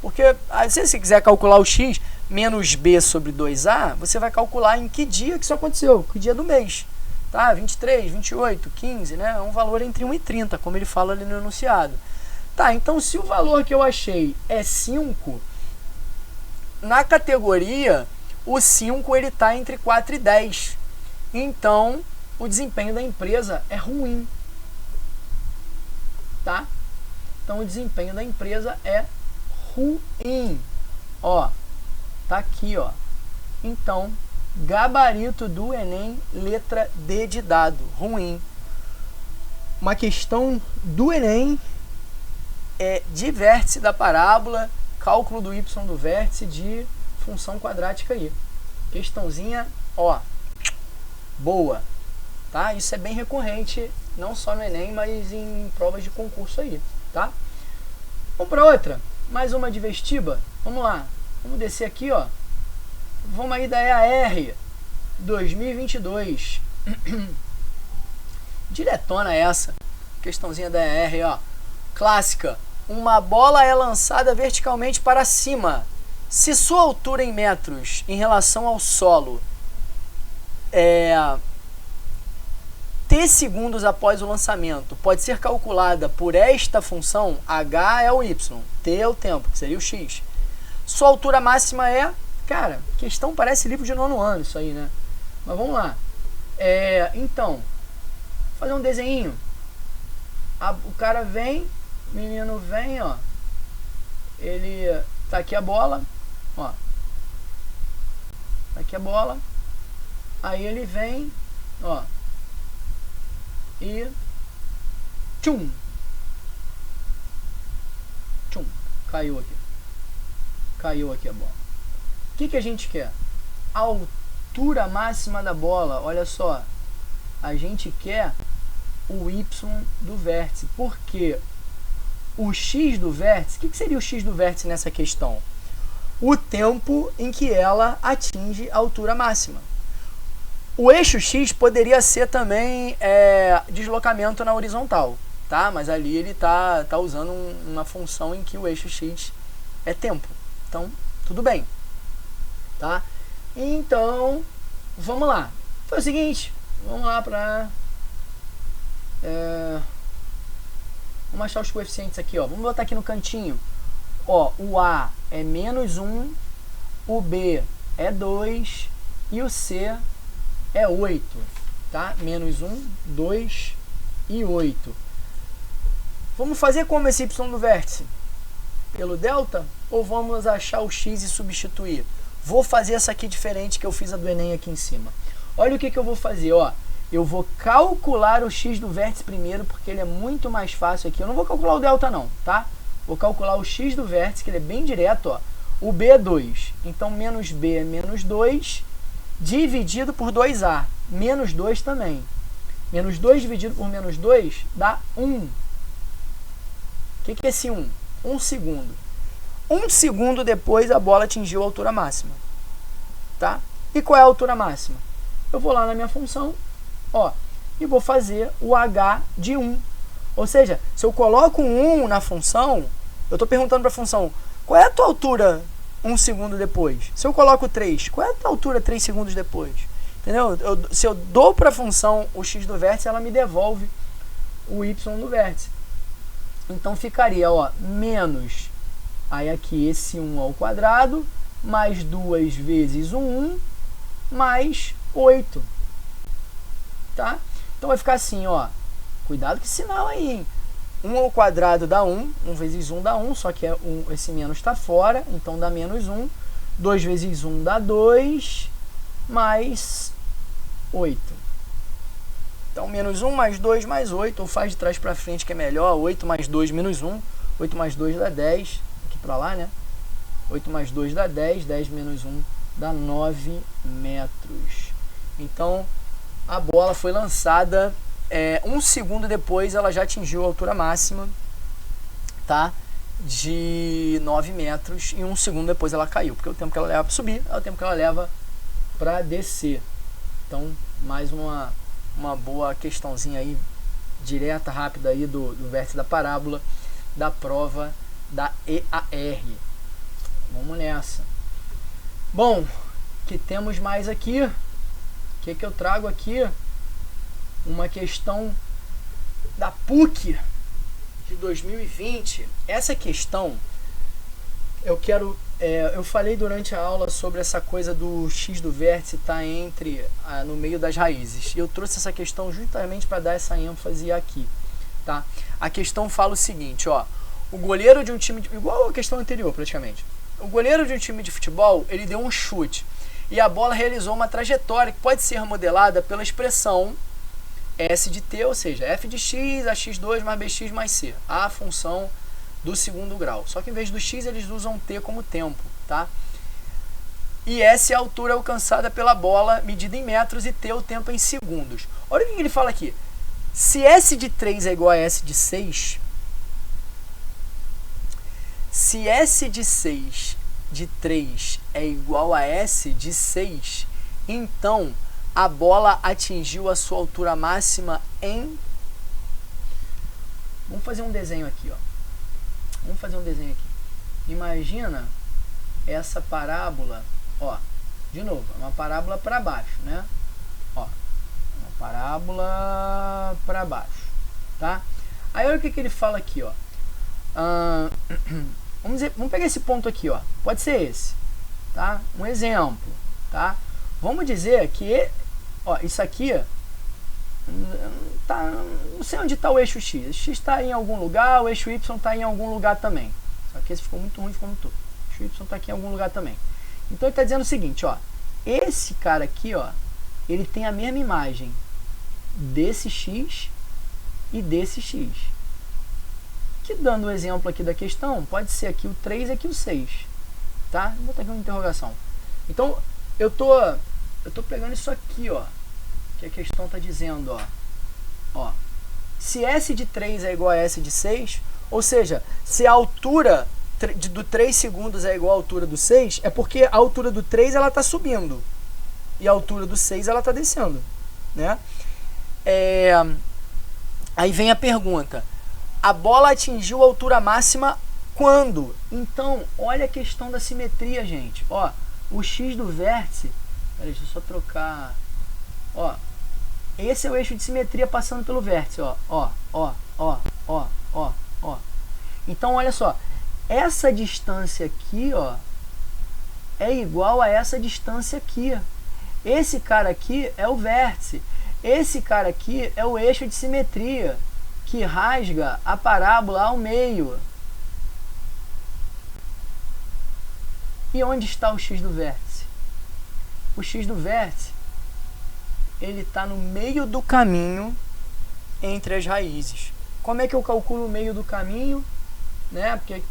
porque se você quiser calcular o x menos b sobre 2a, você vai calcular em que dia que isso aconteceu, que dia do mês. Tá? 23, 28, 15, né? É um valor entre 1 e 30, como ele fala ali no enunciado. Tá, então se o valor que eu achei é 5, na categoria, o 5 ele está entre 4 e 10. Então, o desempenho da empresa é ruim. Tá? Então, o desempenho da empresa é ruim. Ó, tá aqui, ó. Então, gabarito do Enem, letra D de dado, ruim. Uma questão do Enem é de vértice da parábola, cálculo do y do vértice de função quadrática aí. Questãozinha, ó, boa. Tá? Isso é bem recorrente, não só no Enem, mas em provas de concurso aí, tá? Vamos para outra, mais uma de vestiba. Vamos lá, vamos descer aqui, ó. Vamos aí da EAR 2022. Diretona essa. Questãozinha da EAR, ó. Clássica. Uma bola é lançada verticalmente para cima. Se sua altura em metros em relação ao solo t segundos após o lançamento pode ser calculada por esta função, h é o y, t é o tempo, que seria o x. Sua altura máxima é... Cara, questão parece livro de 9º ano isso aí, né? Mas vamos lá. Então, vou fazer um desenho. O cara vem, o menino vem, ó. Ele... Tá aqui a bola, ó. Tá aqui a bola. Aí ele vem, ó. E... Tchum! Tchum! Caiu aqui. Caiu aqui a bola. O que a gente quer? A altura máxima da bola. Olha só, a gente quer o y do vértice, porque o x do vértice, o que seria o x do vértice nessa questão? O tempo em que ela atinge a altura máxima. O eixo x poderia ser também deslocamento na horizontal, tá? Mas ali ele tá usando uma função em que o eixo x é tempo. Então, tudo bem. Tá? Então, vamos lá. Foi o seguinte, vamos lá para Vamos achar os coeficientes aqui, ó. Vamos botar aqui no cantinho. Ó, o A é -1, o B é 2 e o C é 8, tá? -1, 2 e 8. Vamos fazer como esse y do vértice? Pelo delta? Ou vamos achar o x e substituir? Vou fazer essa aqui diferente que eu fiz a do Enem aqui em cima. Olha o que eu vou fazer, ó. Eu vou calcular o x do vértice primeiro, porque ele é muito mais fácil aqui. Eu não vou calcular o delta não, tá? Vou calcular o x do vértice, que ele é bem direto, ó. O b é 2, então menos b é menos 2, dividido por 2a. Menos 2 também. Menos 2 dividido por menos 2 dá 1. O que é esse 1? 1 segundo. 1 segundo depois a bola atingiu a altura máxima. Tá? E qual é a altura máxima? Eu vou lá na minha função, ó, e vou fazer o h de 1. Ou seja, se eu coloco um 1 na função, eu estou perguntando para a função, qual é a tua altura 1 segundo depois? Se eu coloco 3, qual é a tua altura 3 segundos depois? Entendeu? Se eu dou para a função o x do vértice, ela me devolve o y do vértice. Então ficaria, ó, menos, aí aqui esse 1 ao quadrado, mais 2 vezes o 1, mais 8. Tá? Então vai ficar assim, ó. Cuidado com esse sinal aí, hein? 1 ao quadrado dá 1, 1 vezes 1 dá 1, só que esse menos está fora, então dá menos 1. 2 vezes 1 dá 2, mais 8. Então, menos 1 mais 2 mais 8, ou faz de trás para frente que é melhor, 8 mais 2 menos 1, 8 mais 2 dá 10, aqui para lá, né? 8 mais 2 dá 10, 10 menos 1 dá 9 metros. Então, a bola foi lançada, 1 segundo depois ela já atingiu a altura máxima, tá? De 9 metros, e 1 segundo depois ela caiu, porque o tempo que ela leva para subir é o tempo que ela leva para descer. Então, mais uma boa questãozinha aí, direta, rápida aí do vértice da parábola, da prova da EAR. Vamos nessa. Bom, que temos mais aqui? O que eu trago aqui? Uma questão da PUC de 2020. Essa questão, eu falei durante a aula sobre essa coisa do x do vértice estar no meio das raízes. E eu trouxe essa questão justamente para dar essa ênfase aqui, tá? A questão fala o seguinte, ó. O goleiro de um time, igual a questão anterior praticamente. O goleiro de um time de futebol, ele deu um chute e a bola realizou uma trajetória que pode ser modelada pela expressão S de t, ou seja, f de x, ax2 mais bx mais c, a função do segundo grau. Só que em vez do x eles usam t como tempo, tá? E s é a altura alcançada pela bola medida em metros e t o tempo em segundos. Olha o que ele fala aqui. Se s de 3 é igual a s de 6, se s de 6 de 3 é igual a s de 6, então a bola atingiu a sua altura máxima em... Vamos fazer um desenho aqui, ó. Vamos fazer um desenho aqui. Imagina essa parábola, ó, de novo, é uma parábola para baixo, né? Ó, uma parábola para baixo, tá? Aí olha o que ele fala aqui, ó. Vamos pegar esse ponto aqui, ó. Pode ser esse, tá? Um exemplo, tá? Vamos dizer que, ó, isso aqui tá, não sei onde está o eixo x. O x está em algum lugar, o eixo y está em algum lugar também. Só que esse ficou muito ruim, ficou muito. O eixo y está aqui em algum lugar também. Então ele está dizendo o seguinte, ó. Esse cara aqui, ó, ele tem a mesma imagem desse x e desse x. Que dando o exemplo aqui da questão, pode ser aqui o 3 e aqui o 6. Tá? Vou botar aqui uma interrogação. Então, eu tô pegando isso aqui, ó, que a questão está dizendo, ó, se S de 3 é igual a S de 6, ou seja, se a altura do 3 segundos é igual à altura do 6, é porque a altura do 3 ela está subindo e a altura do 6 ela está descendo, né? Aí vem a pergunta, a bola atingiu a altura máxima quando? Então, olha a questão da simetria, gente. Ó, o x do vértice, peraí, deixa eu só trocar, ó, esse é o eixo de simetria passando pelo vértice, ó, Ó, ó. Então, olha só. Essa distância aqui, ó, é igual a essa distância aqui. Esse cara aqui é o vértice. Esse cara aqui é o eixo de simetria, que rasga a parábola ao meio. E onde está o x do vértice? O x do vértice, ele está no meio do caminho entre as raízes. Como é que eu calculo o meio do caminho? Né? Porque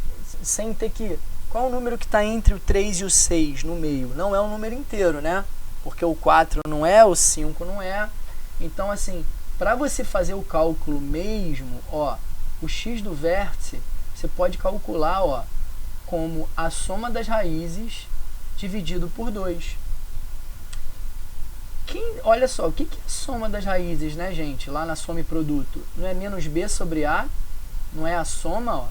sem ter que... Qual é o número que está entre o 3 e o 6 no meio? Não é um número inteiro, né? Porque o 4 não é, o 5 não é. Então, assim, para você fazer o cálculo mesmo, ó, o x do vértice, você pode calcular, ó, como a soma das raízes dividido por 2. Olha só, o que é a soma das raízes, né, gente? Lá na soma e produto. Não é menos b sobre a? Não é a soma, ó.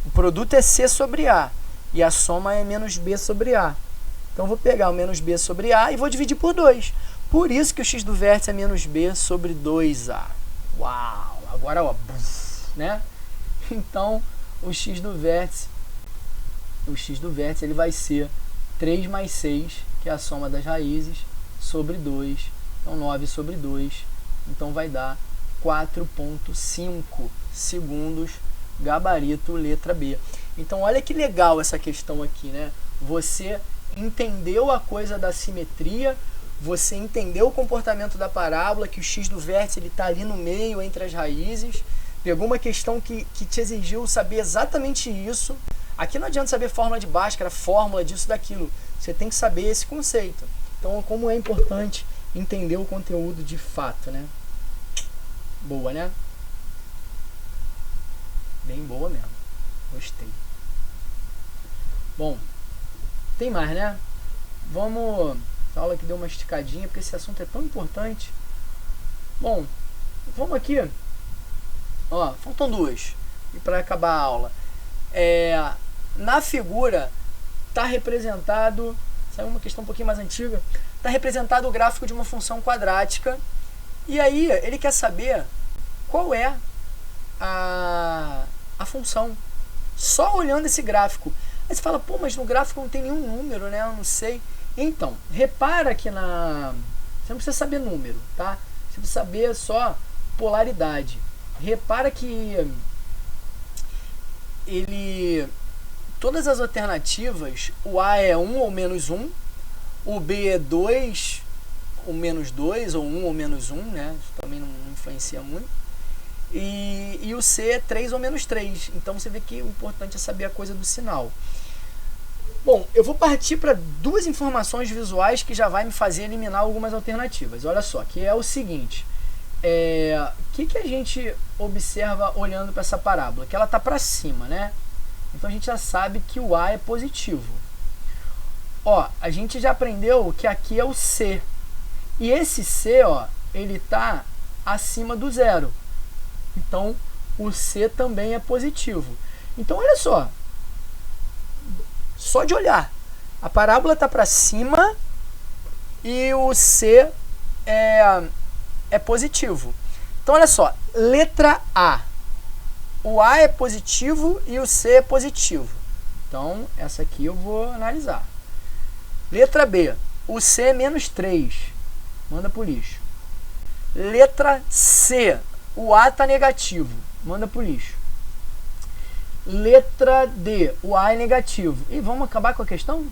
O produto é c sobre a. E a soma é menos b sobre a. Então, eu vou pegar o menos b sobre a e vou dividir por 2. Por isso que o x do vértice é menos b sobre 2a. Uau! Agora, ó, né? Então, o x do vértice ele vai ser 3 mais 6, que é a soma das raízes, sobre 2. Então, 9 sobre 2. Então, vai dar 4,5 segundos, gabarito, letra B. Então, olha que legal essa questão aqui, né? Você entendeu a coisa da simetria, você entendeu o comportamento da parábola, que o x do vértice está ali no meio, entre as raízes. Pegou uma questão que te exigiu saber exatamente isso. Aqui não adianta saber fórmula de Bhaskara, fórmula disso, daquilo. Você tem que saber esse conceito. Então, como é importante entender o conteúdo de fato, né? Boa, né? Bem boa mesmo. Gostei. Bom, tem mais, né? Vamos... Essa aula aqui deu uma esticadinha, porque esse assunto é tão importante. Bom, vamos aqui. Ó, faltam duas. E para acabar a aula. Na figura está representado... Saiu uma questão um pouquinho mais antiga. Está representado o gráfico de uma função quadrática. E aí, ele quer saber qual é a função. Só olhando esse gráfico. Aí você fala, pô, mas no gráfico não tem nenhum número, né? Eu não sei. Então, repara que você não precisa saber número, tá? Você precisa saber só polaridade. Repara que todas as alternativas, o A é 1 ou menos 1, o B é 2 ou menos 2, ou 1 ou menos 1, né? Isso também não influencia muito. E o C é 3 ou menos 3. Então, você vê que o importante é saber a coisa do sinal. Bom, eu vou partir para duas informações visuais que já vai me fazer eliminar algumas alternativas. Olha só, que é o seguinte. O que a gente observa olhando para essa parábola? Que ela está para cima, né? Então, a gente já sabe que o A é positivo. Ó, a gente já aprendeu que aqui é o C. E esse C, ó, ele está acima do zero. Então, o C também é positivo. Então, olha só. Só de olhar. A parábola está para cima e o C é positivo. Então, olha só. Letra A. O A é positivo e o C é positivo. Então, essa aqui eu vou analisar. Letra B. O C é menos 3. Manda pro lixo. Letra C. O A está negativo. Manda pro lixo. Letra D. O A é negativo. E vamos acabar com a questão?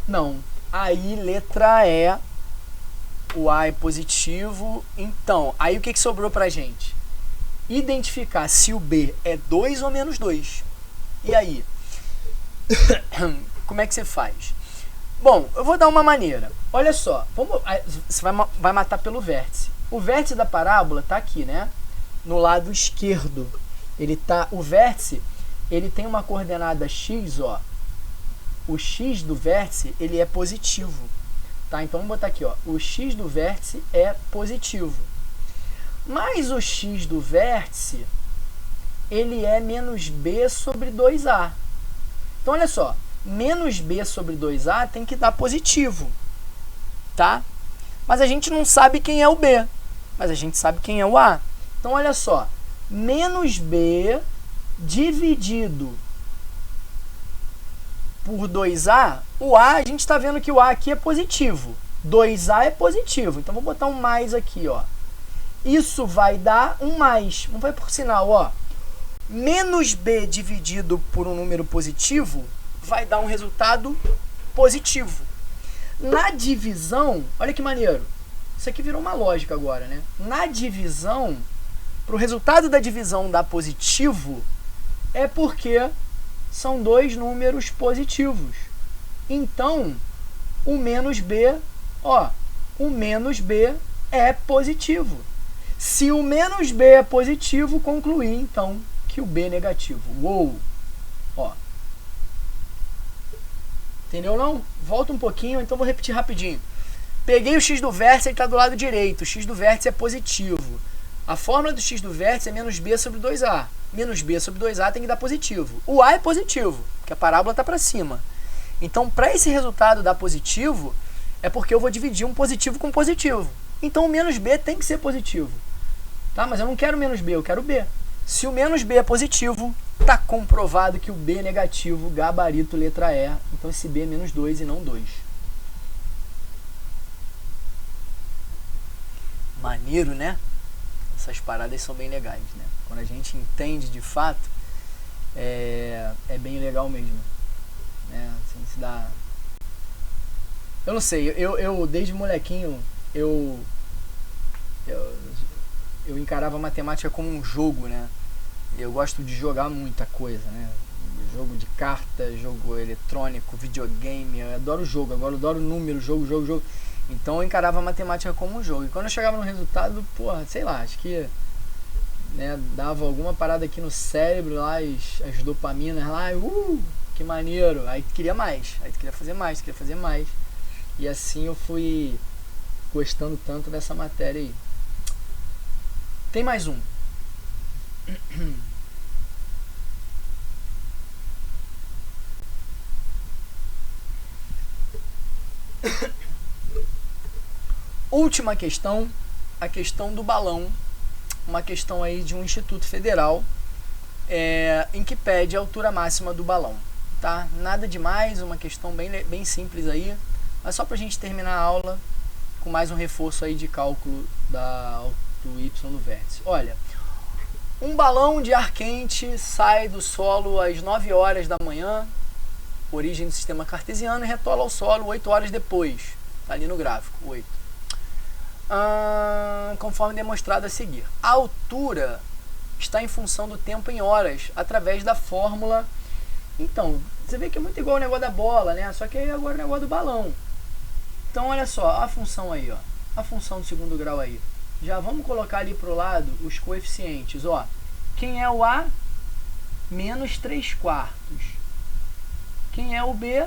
Não. Aí, letra E. O A é positivo. Então, aí o que sobrou pra gente? Identificar se o B é 2 ou menos 2. E aí? Como é que você faz? Bom, eu vou dar uma maneira. Olha só. Você vai matar pelo vértice. O vértice da parábola está aqui, né? No lado esquerdo. O vértice, ele tem uma coordenada x, ó. O x do vértice, ele é positivo. Tá? Então, vamos botar aqui, ó. O x do vértice é positivo. Mas o x do vértice, ele é menos b sobre 2a. Então, olha só. Menos b sobre 2a tem que dar positivo. Tá? Mas a gente não sabe quem é o b. Mas a gente sabe quem é o a. Então, olha só. menos B dividido por 2A, o A, a gente está vendo que o A aqui é positivo. 2A é positivo, então vou botar um mais aqui, ó. Isso vai dar um mais, não vai por sinal, ó. Menos B dividido por um número positivo vai dar um resultado positivo. Na divisão, olha que maneiro. Isso aqui virou uma lógica agora, né? Na divisão, para o resultado da divisão dar positivo, é porque são dois números positivos. Então, o menos B, ó, o menos B é positivo. Se o menos B é positivo, concluí, então, que o B é negativo. Uou! Ó. Entendeu não? Volta um pouquinho, então vou repetir rapidinho. Peguei o x do vértice, ele está do lado direito. O x do vértice é positivo. A fórmula do x do vértice é menos b sobre 2a. Menos b sobre 2a tem que dar positivo. O a é positivo, porque a parábola está para cima. Então, para esse resultado dar positivo, é porque eu vou dividir um positivo com positivo. Então, o menos b tem que ser positivo. Tá? Mas eu não quero menos b, eu quero b. Se o menos b é positivo, está comprovado que o b é negativo, gabarito letra E. Então, esse b é menos 2 e não 2. Maneiro, né? Essas paradas são bem legais, né? Quando a gente entende de fato, é bem legal mesmo. Né? Assim, se dá... Eu não sei, eu desde molequinho, eu encarava a matemática como um jogo, né? Eu gosto de jogar muita coisa, né? Jogo de carta, jogo eletrônico, videogame, eu adoro jogo, agora eu adoro número, jogo. Então eu encarava a matemática como um jogo. E quando eu chegava no resultado, porra, sei lá, acho que, né, dava alguma parada aqui no cérebro, lá, as dopaminas lá, que maneiro. Aí queria mais, aí queria fazer mais. E assim eu fui gostando tanto dessa matéria aí. Tem mais um. Última questão, a questão do balão, uma questão aí de um instituto federal, em que pede a altura máxima do balão, tá? Nada demais, uma questão bem simples aí, mas só pra gente terminar a aula com mais um reforço aí de cálculo do y do vértice. Olha, um balão de ar quente sai do solo às 9 horas da manhã, origem do sistema cartesiano, e retola ao solo 8 horas depois, tá ali no gráfico, 8. Conforme demonstrado a seguir. A altura está em função do tempo em horas, através da fórmula. Então, você vê que é muito igual o negócio da bola, né? Só que aí agora é o negócio do balão. Então, olha só, a função aí, ó. A função do segundo grau aí. Já vamos colocar ali para o lado os coeficientes, ó. Quem é o A? Menos 3/4. Quem é o B?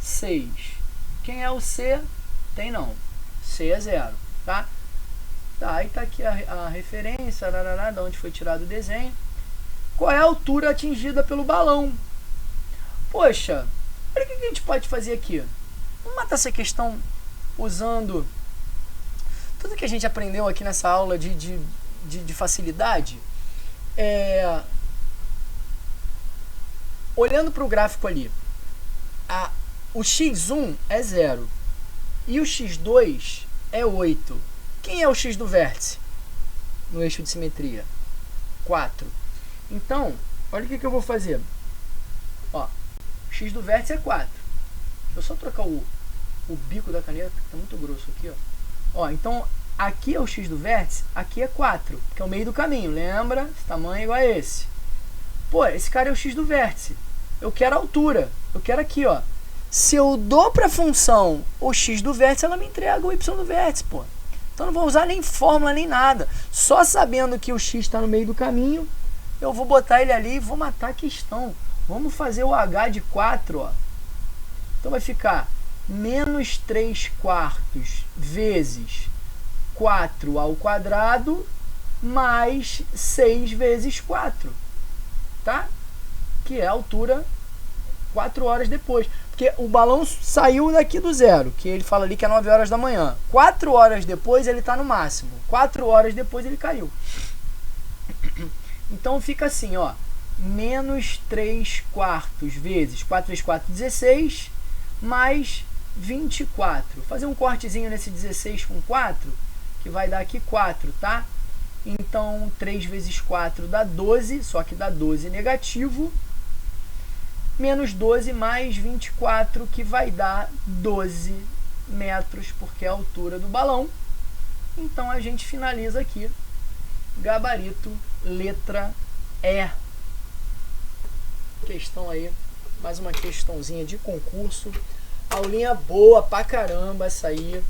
6. Quem é o C? Tem não. C é 0, tá? Tá, aí tá aqui a referência, de onde foi tirado o desenho. Qual é a altura atingida pelo balão? Poxa, olha o que a gente pode fazer aqui. Vamos matar essa questão usando tudo que a gente aprendeu aqui nessa aula de facilidade. Olhando para o gráfico ali, o x1 é 0 e o x2 é 8. Quem é o x do vértice no eixo de simetria? 4. Então, olha o que eu vou fazer. Ó, o x do vértice é 4. Deixa eu só trocar o bico da caneta, que está muito grosso aqui. Ó, então, aqui é o x do vértice, aqui é 4, que é o meio do caminho. Lembra? Esse tamanho é igual a esse. Pô, esse cara é o x do vértice. Eu quero a altura. Eu quero aqui, ó. Se eu dou para a função o x do vértice, ela me entrega o y do vértice, pô. Então não vou usar nem fórmula, nem nada. Só sabendo que o x está no meio do caminho, eu vou botar ele ali e vou matar a questão. Vamos fazer o h de 4, ó. Então vai ficar menos 3/4 vezes 4 ao quadrado mais 6 vezes 4. Tá? Que é a altura 4 horas depois. Porque o balão saiu daqui do zero, que ele fala ali que é 9 horas da manhã. 4 horas depois ele está no máximo. 4 horas depois ele caiu. Então fica assim, ó, menos 3 quartos vezes 4 vezes 4, 16, mais 24. Vou fazer um cortezinho nesse 16 com 4, que vai dar aqui 4, tá? Então 3 vezes 4 dá 12, só que dá 12 negativo, menos 12 mais 24, que vai dar 12 metros, porque é a altura do balão. Então a gente finaliza aqui, gabarito, letra E. Questão aí, mais uma questãozinha de concurso. Aulinha boa pra caramba essa aí.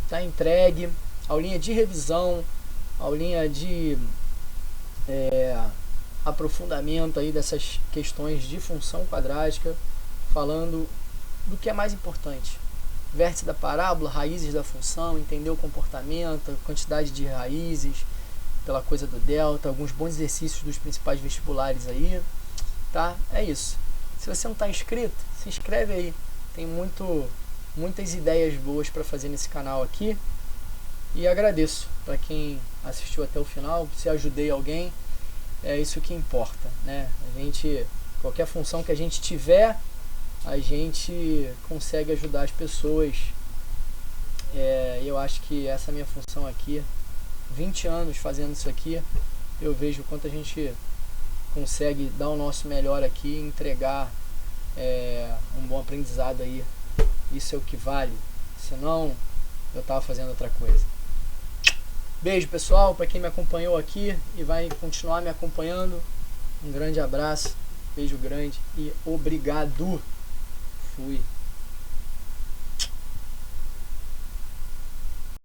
Tá entregue. Aulinha de revisão, aulinha de aprofundamento aí dessas questões de função quadrática, falando do que é mais importante. Vértice da parábola, raízes da função, entender o comportamento, quantidade de raízes, pela coisa do delta, alguns bons exercícios dos principais vestibulares aí, tá? É isso. Se você não está inscrito, se inscreve aí. Tem muitas ideias boas para fazer nesse canal aqui. E agradeço para quem assistiu até o final, se ajudei alguém, é isso que importa, né? Qualquer função que a gente tiver, a gente consegue ajudar as pessoas. Eu acho que essa minha função aqui, 20 anos fazendo isso aqui, eu vejo o quanto a gente consegue dar o nosso melhor aqui e entregar um bom aprendizado aí. Isso é o que vale, senão eu estava fazendo outra coisa. Beijo, pessoal, para quem me acompanhou aqui e vai continuar me acompanhando. Um grande abraço, beijo grande e obrigado. Fui.